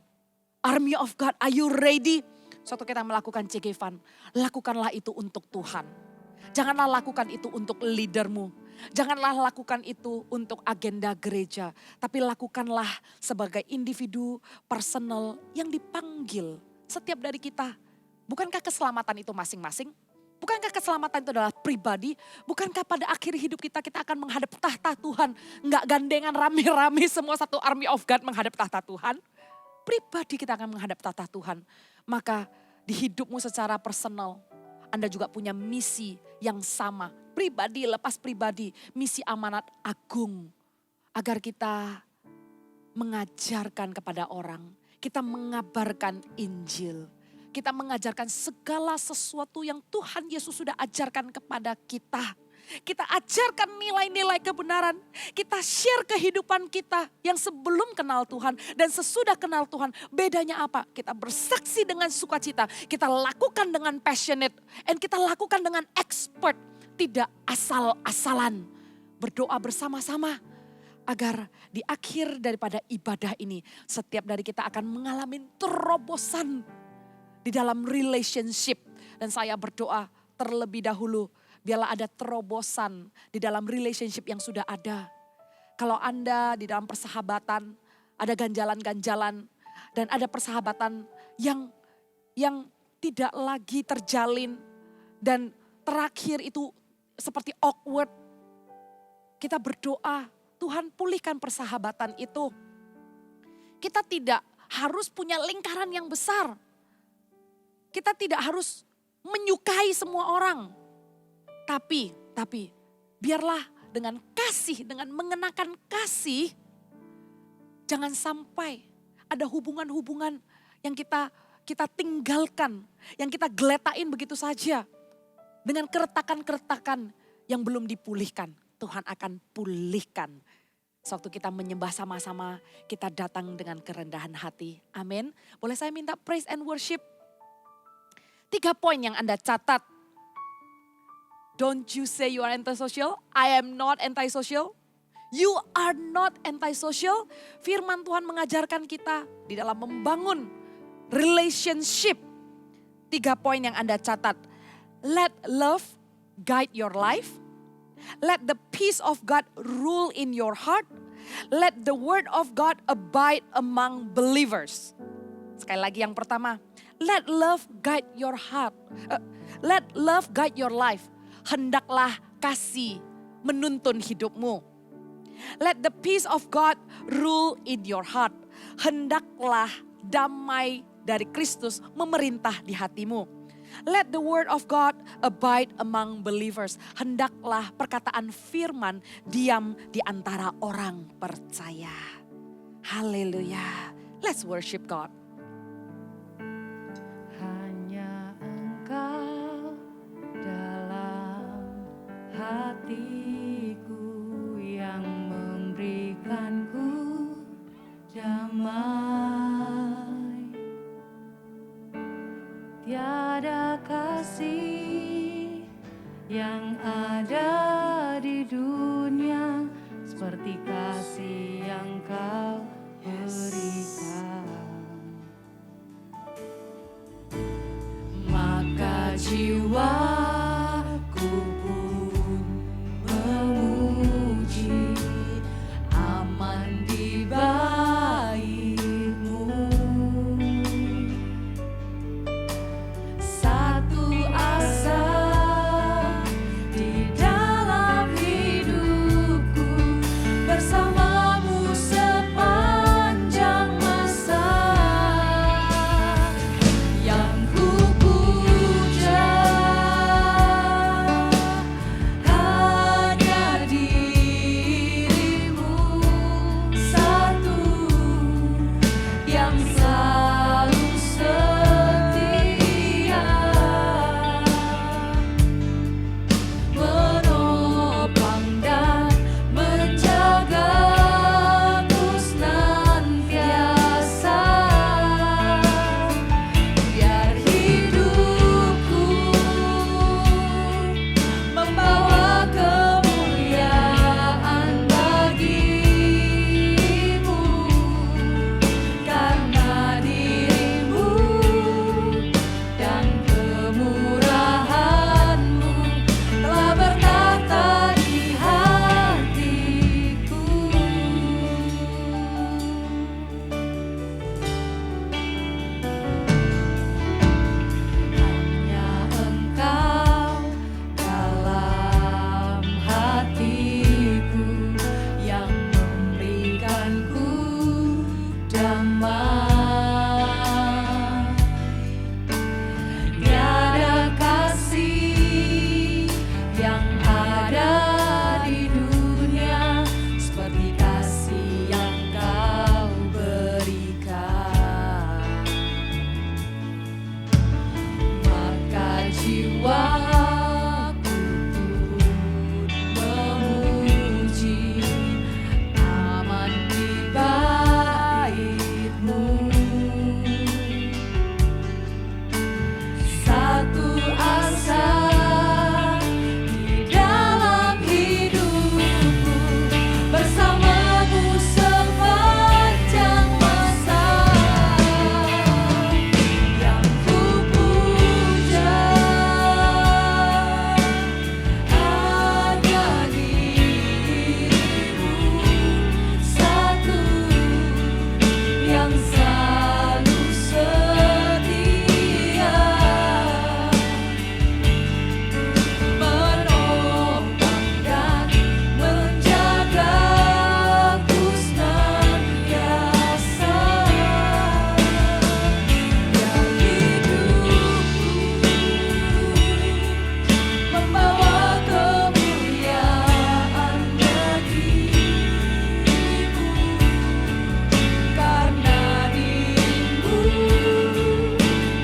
Army of God, are you ready? Suatu kita melakukan CG Fund. Lakukanlah itu untuk Tuhan. Janganlah lakukan itu untuk leadermu. Janganlah lakukan itu untuk agenda gereja. Tapi lakukanlah sebagai individu personal yang dipanggil setiap dari kita. Bukankah keselamatan itu masing-masing? Bukankah keselamatan itu adalah pribadi? Bukankah pada akhir hidup kita akan menghadap tahta Tuhan? Enggak gandengan rame-rame semua satu army of God menghadap tahta Tuhan. Pribadi kita akan menghadap tahta Tuhan. Maka di hidupmu secara personal, Anda juga punya misi yang sama. Pribadi lepas pribadi, misi amanat agung. Agar kita mengajarkan kepada orang, kita mengabarkan Injil. Kita mengajarkan segala sesuatu yang Tuhan Yesus sudah ajarkan kepada kita. Kita ajarkan nilai-nilai kebenaran. Kita share kehidupan kita yang sebelum kenal Tuhan dan sesudah kenal Tuhan. Bedanya apa? Kita bersaksi dengan sukacita. Kita lakukan dengan passionate. And kita lakukan dengan expert. Tidak asal-asalan. Berdoa bersama-sama. Agar di akhir daripada ibadah ini, setiap dari kita akan mengalami terobosan di dalam relationship. Dan saya berdoa terlebih dahulu, biarlah ada terobosan di dalam relationship yang sudah ada. Kalau Anda di dalam persahabatan, ada ganjalan-ganjalan. Dan ada persahabatan yang tidak lagi terjalin. Dan terakhir itu seperti awkward. Kita berdoa, Tuhan pulihkan persahabatan itu. Kita tidak harus punya lingkaran yang besar. Kita tidak harus menyukai semua orang. Tapi biarlah dengan kasih, dengan mengenakan kasih, jangan sampai ada hubungan-hubungan yang kita tinggalkan, yang kita geletain begitu saja. Dengan keretakan-keretakan yang belum dipulihkan, Tuhan akan pulihkan. Sewaktu kita menyembah sama-sama, kita datang dengan kerendahan hati. Amin. Boleh saya minta praise and worship? 3 poin yang Anda catat. Don't you say you are antisocial? I am not antisocial. You are not antisocial. Firman Tuhan mengajarkan kita di dalam membangun relationship. 3 poin yang Anda catat. Let love guide your life. Let the peace of God rule in your heart. Let the word of God abide among believers. Sekali lagi yang pertama. Let love guide your heart. Let love guide your life. Hendaklah kasih menuntun hidupmu. Let the peace of God rule in your heart. Hendaklah damai dari Kristus memerintah di hatimu. Let the word of God abide among believers. Hendaklah perkataan firman diam di antara orang percaya. Haleluya. Let's worship God. Hanya Engkau dalam hatiku yang memberikanku damai. Tiada kasih yang ada di dunia seperti kasih yang Kau berikan. Maka jiwaku pun memuji, aman di bait-Mu. Satu asa di dalam hidupku, bersama-Mu sepanjang masa. Yang ku puja jiwaku memuji, aman di bait-Mu. Satu asa di dalam hidupku, bersama-Mu sepanjang masa. Yang ku puja hanya diri-Mu, satu yang selalu setia, menopang dan menjagaku senantiasa. Yang hidupku membawa kemuliaan bagi-Mu, karena diri-Mu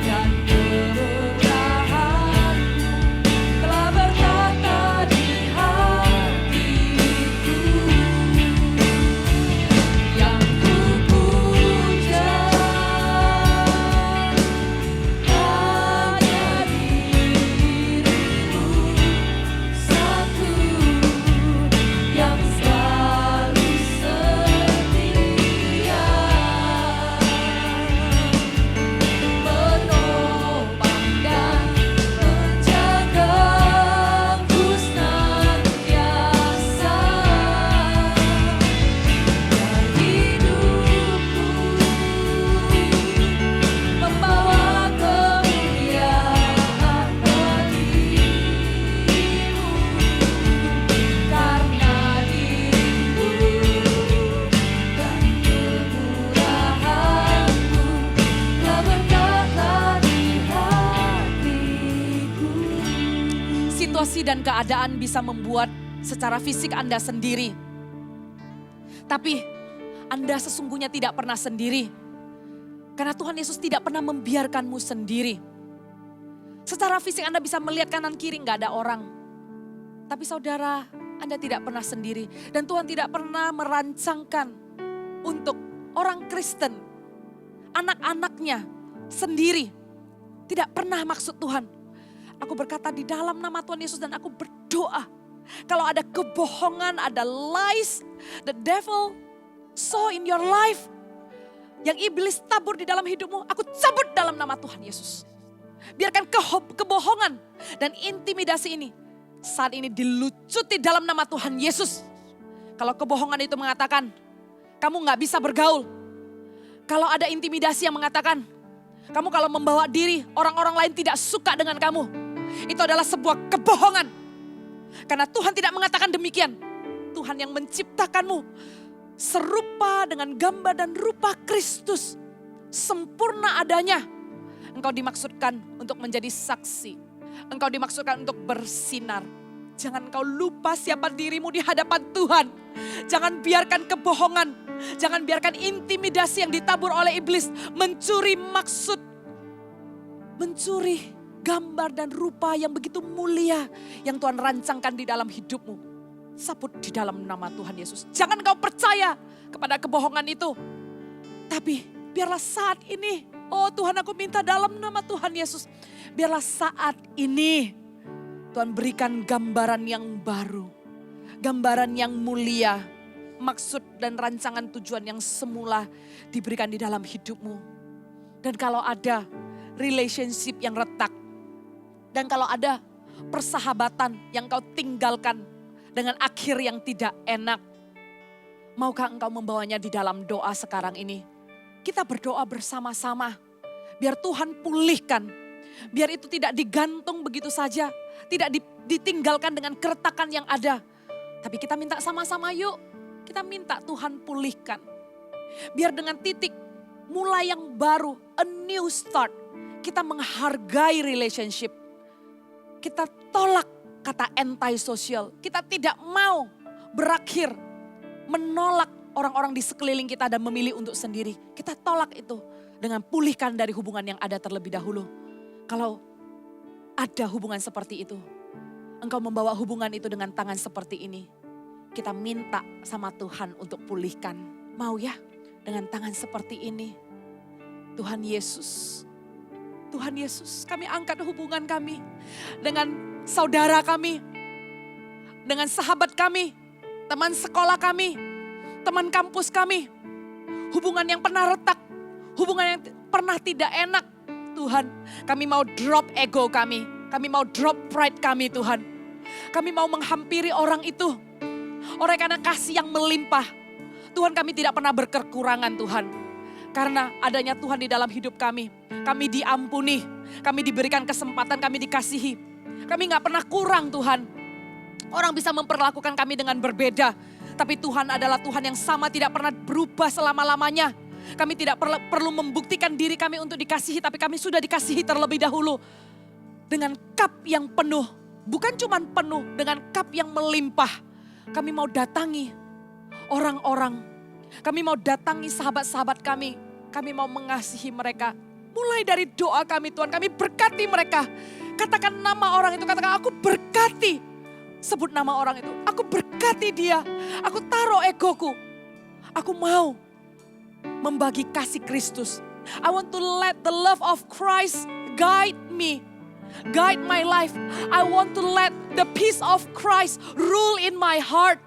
dan kemurahan-Mu telah berkata di hatiku. Yang ku puja hanya diri-Mu, satu yang selalu setia, menopang dan menjagaku senantiasa. Yang hidupku membawa kemuliaan bagi-Mu, karena diri-Mu dan kemurahan-Mu telah berkata di hatiku. Situasi dan keadaan bisa membuat secara fisik Anda sendiri, tapi Anda sesungguhnya tidak pernah sendiri. Karena Tuhan Yesus tidak pernah membiarkanmu sendiri. Secara fisik Anda bisa melihat kanan kiri nggak ada orang. Tapi saudara, Anda tidak pernah sendiri. Dan Tuhan tidak pernah merancangkan untuk orang Kristen, anak-anaknya sendiri. Tidak pernah maksud Tuhan. Aku berkata di dalam nama Tuhan Yesus dan aku berdoa. Kalau ada kebohongan, ada lies, the devil saw in your life, yang iblis tabur di dalam hidupmu, aku cabut dalam nama Tuhan Yesus. Biarkan kebohongan dan intimidasi ini saat ini dilucuti dalam nama Tuhan Yesus. Kalau kebohongan itu mengatakan, kamu gak bisa bergaul. Kalau ada intimidasi yang mengatakan, kamu kalau membawa diri, orang-orang lain tidak suka dengan kamu. Itu adalah sebuah kebohongan. Karena Tuhan tidak mengatakan demikian. Tuhan yang menciptakanmu serupa dengan gambar dan rupa Kristus. Sempurna adanya. Engkau dimaksudkan untuk menjadi saksi. Engkau dimaksudkan untuk bersinar. Jangan engkau lupa siapa dirimu di hadapan Tuhan. Jangan biarkan kebohongan. Jangan biarkan intimidasi yang ditabur oleh iblis mencuri maksud. Mencuri gambar dan rupa yang begitu mulia yang Tuhan rancangkan di dalam hidupmu. Sabut di dalam nama Tuhan Yesus. Jangan kau percaya kepada kebohongan itu. Tapi biarlah saat ini, oh Tuhan aku minta dalam nama Tuhan Yesus. Biarlah saat ini Tuhan berikan gambaran yang baru. Gambaran yang mulia. Maksud dan rancangan tujuan yang semula diberikan di dalam hidupmu. Dan kalau ada relationship yang retak. Dan kalau ada persahabatan yang kau tinggalkan dengan akhir yang tidak enak. Maukah engkau membawanya di dalam doa sekarang ini? Kita berdoa bersama-sama. Biar Tuhan pulihkan. Biar itu tidak digantung begitu saja. Tidak ditinggalkan dengan keretakan yang ada. Tapi kita minta sama-sama yuk. Kita minta Tuhan pulihkan. Biar dengan titik mulai yang baru, a new start. Kita menghargai relationship. Kita tolak kata anti-sosial. Kita tidak mau berakhir menolak orang-orang di sekeliling kita dan memilih untuk sendiri. Kita tolak itu dengan pulihkan dari hubungan yang ada terlebih dahulu. Kalau ada hubungan seperti itu. Engkau membawa hubungan itu dengan tangan seperti ini. Kita minta sama Tuhan untuk pulihkan. Mau ya? Dengan tangan seperti ini. Tuhan Yesus. Tuhan Yesus, kami angkat hubungan kami dengan saudara kami. Dengan sahabat kami. Teman sekolah kami. Teman kampus kami. Hubungan yang pernah retak. Hubungan yang pernah tidak enak. Tuhan, kami mau drop ego kami. Kami mau drop pride kami Tuhan. Kami mau menghampiri orang itu. Oleh karena kasih yang melimpah. Tuhan, kami tidak pernah berkekurangan Tuhan. Karena adanya Tuhan di dalam hidup kami. Kami diampuni. Kami diberikan kesempatan, kami dikasihi. Kami gak pernah kurang Tuhan. Orang bisa memperlakukan kami dengan berbeda. Tapi Tuhan adalah Tuhan yang sama, tidak pernah berubah selama-lamanya. Kami tidak perlu membuktikan diri kami untuk dikasihi, tapi kami sudah dikasihi terlebih dahulu. Dengan cup yang penuh, bukan cuma penuh, dengan cup yang melimpah. Kami mau datangi orang-orang, kami mau datangi sahabat-sahabat kami. Kami mau mengasihi mereka. Mulai dari doa kami Tuhan, kami berkati mereka. Katakan nama orang itu, katakan aku berkati. Sebut nama orang itu, aku berkati dia. Aku taruh egoku. Aku mau membagi kasih Kristus. I want to let the love of Christ guide me. Guide my life. I want to let the peace of Christ rule in my heart.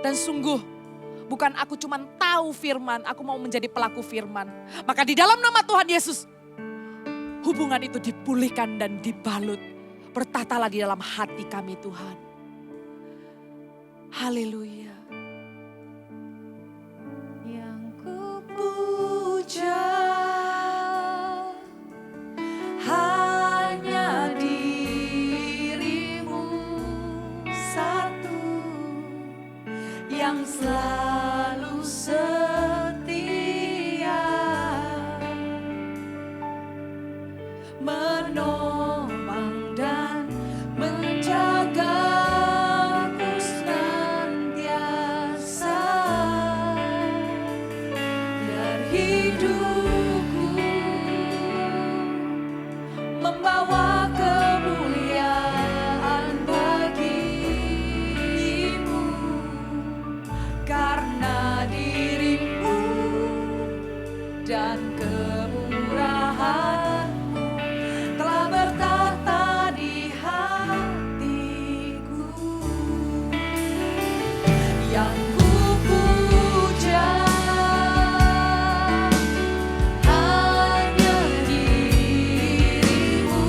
Dan sungguh, bukan aku cuma tahu firman, aku mau menjadi pelaku firman. Maka di dalam nama Tuhan Yesus, hubungan itu dipulihkan dan dibalut. Bertatalah di dalam hati kami Tuhan. Haleluya. Yang ku puja Hanya dirimu satu yang selalu setia menopang dan menjagaku senantiasa biar hidupku membawa kemuliaan bagimu karena dirimu dan kemurahanmu telah bertata di hatiku yang ku puja hanya dirimu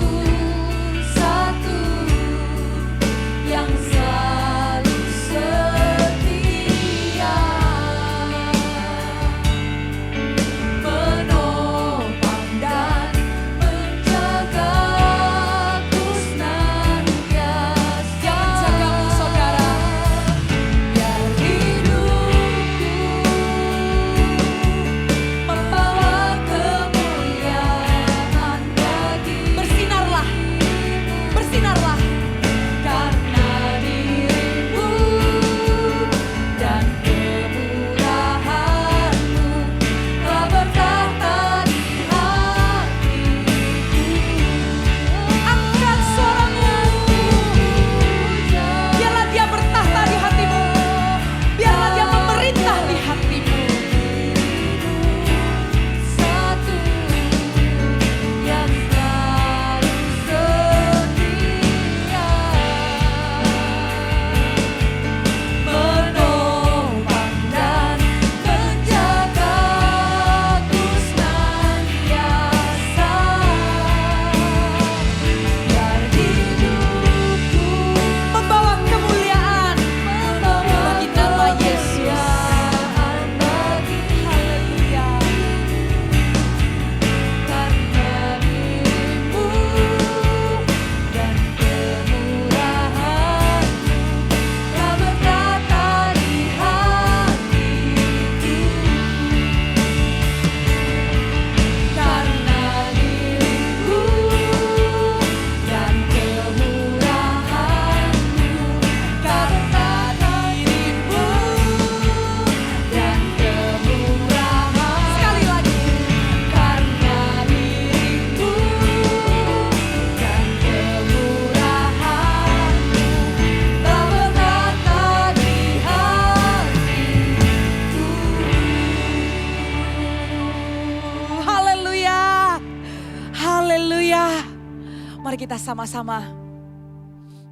Mari kita sama-sama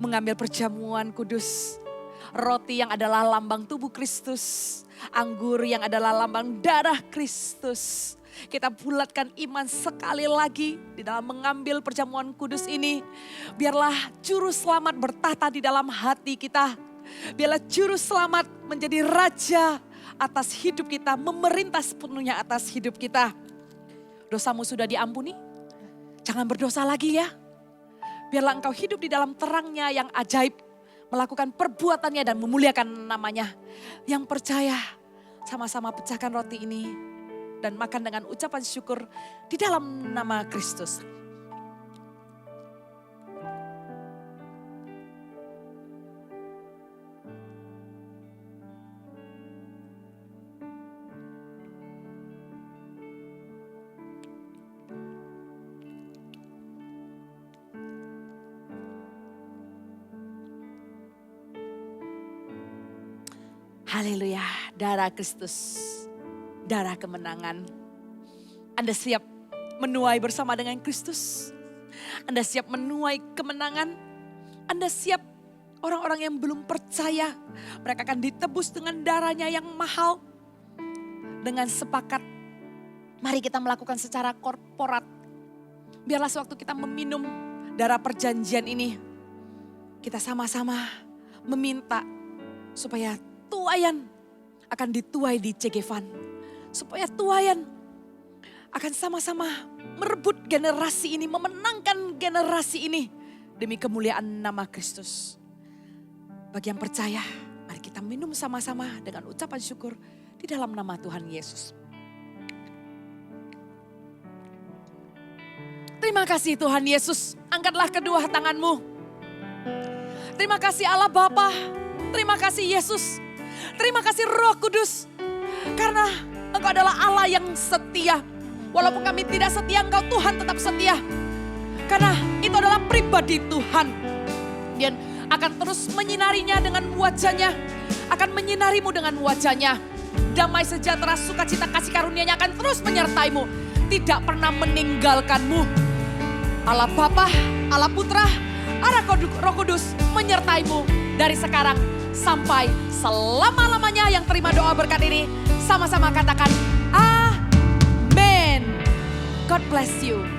mengambil perjamuan kudus. Roti yang adalah lambang tubuh Kristus. Anggur yang adalah lambang darah Kristus. Kita bulatkan iman sekali lagi di dalam mengambil perjamuan kudus ini. Biarlah juru selamat bertahta di dalam hati kita. Biarlah juru selamat menjadi raja atas hidup kita, memerintah sepenuhnya atas hidup kita. Dosamu sudah diampuni, jangan berdosa lagi ya. Biarlah engkau hidup di dalam terangnya yang ajaib, melakukan perbuatannya dan memuliakan namanya. Yang percaya, sama-sama pecahkan roti ini dan makan dengan ucapan syukur di dalam nama Kristus. Haleluya, darah Kristus, darah kemenangan. Anda siap menuai bersama dengan Kristus? Anda siap menuai kemenangan? Anda siap orang-orang yang belum percaya, mereka akan ditebus dengan darahnya yang mahal. Dengan sepakat, mari kita melakukan secara korporat. Biarlah sewaktu kita meminum darah perjanjian ini, kita sama-sama meminta supaya tuayan akan dituai di Cegevan. Supaya tuayan akan sama-sama merebut generasi ini, memenangkan generasi ini demi kemuliaan nama Kristus. Bagi yang percaya, mari kita minum sama-sama dengan ucapan syukur di dalam nama Tuhan Yesus. Terima kasih Tuhan Yesus, angkatlah kedua tanganmu. Terima kasih Allah Bapa, terima kasih Yesus. Terima kasih Roh Kudus, karena Engkau adalah Allah yang setia. Walaupun kami tidak setia, Engkau Tuhan tetap setia. Karena itu adalah pribadi Tuhan. Dan akan terus menyinarinya dengan wajahnya, akan menyinarimu dengan wajahnya. Damai sejahtera, sukacita, kasih karunia-Nya akan terus menyertaimu. Tidak pernah meninggalkanmu. Allah Bapa, Allah Putra, Allah Roh Kudus menyertaimu dari sekarang sampai selama-lamanya. Yang terima doa berkat ini sama-sama katakan amin. God bless you.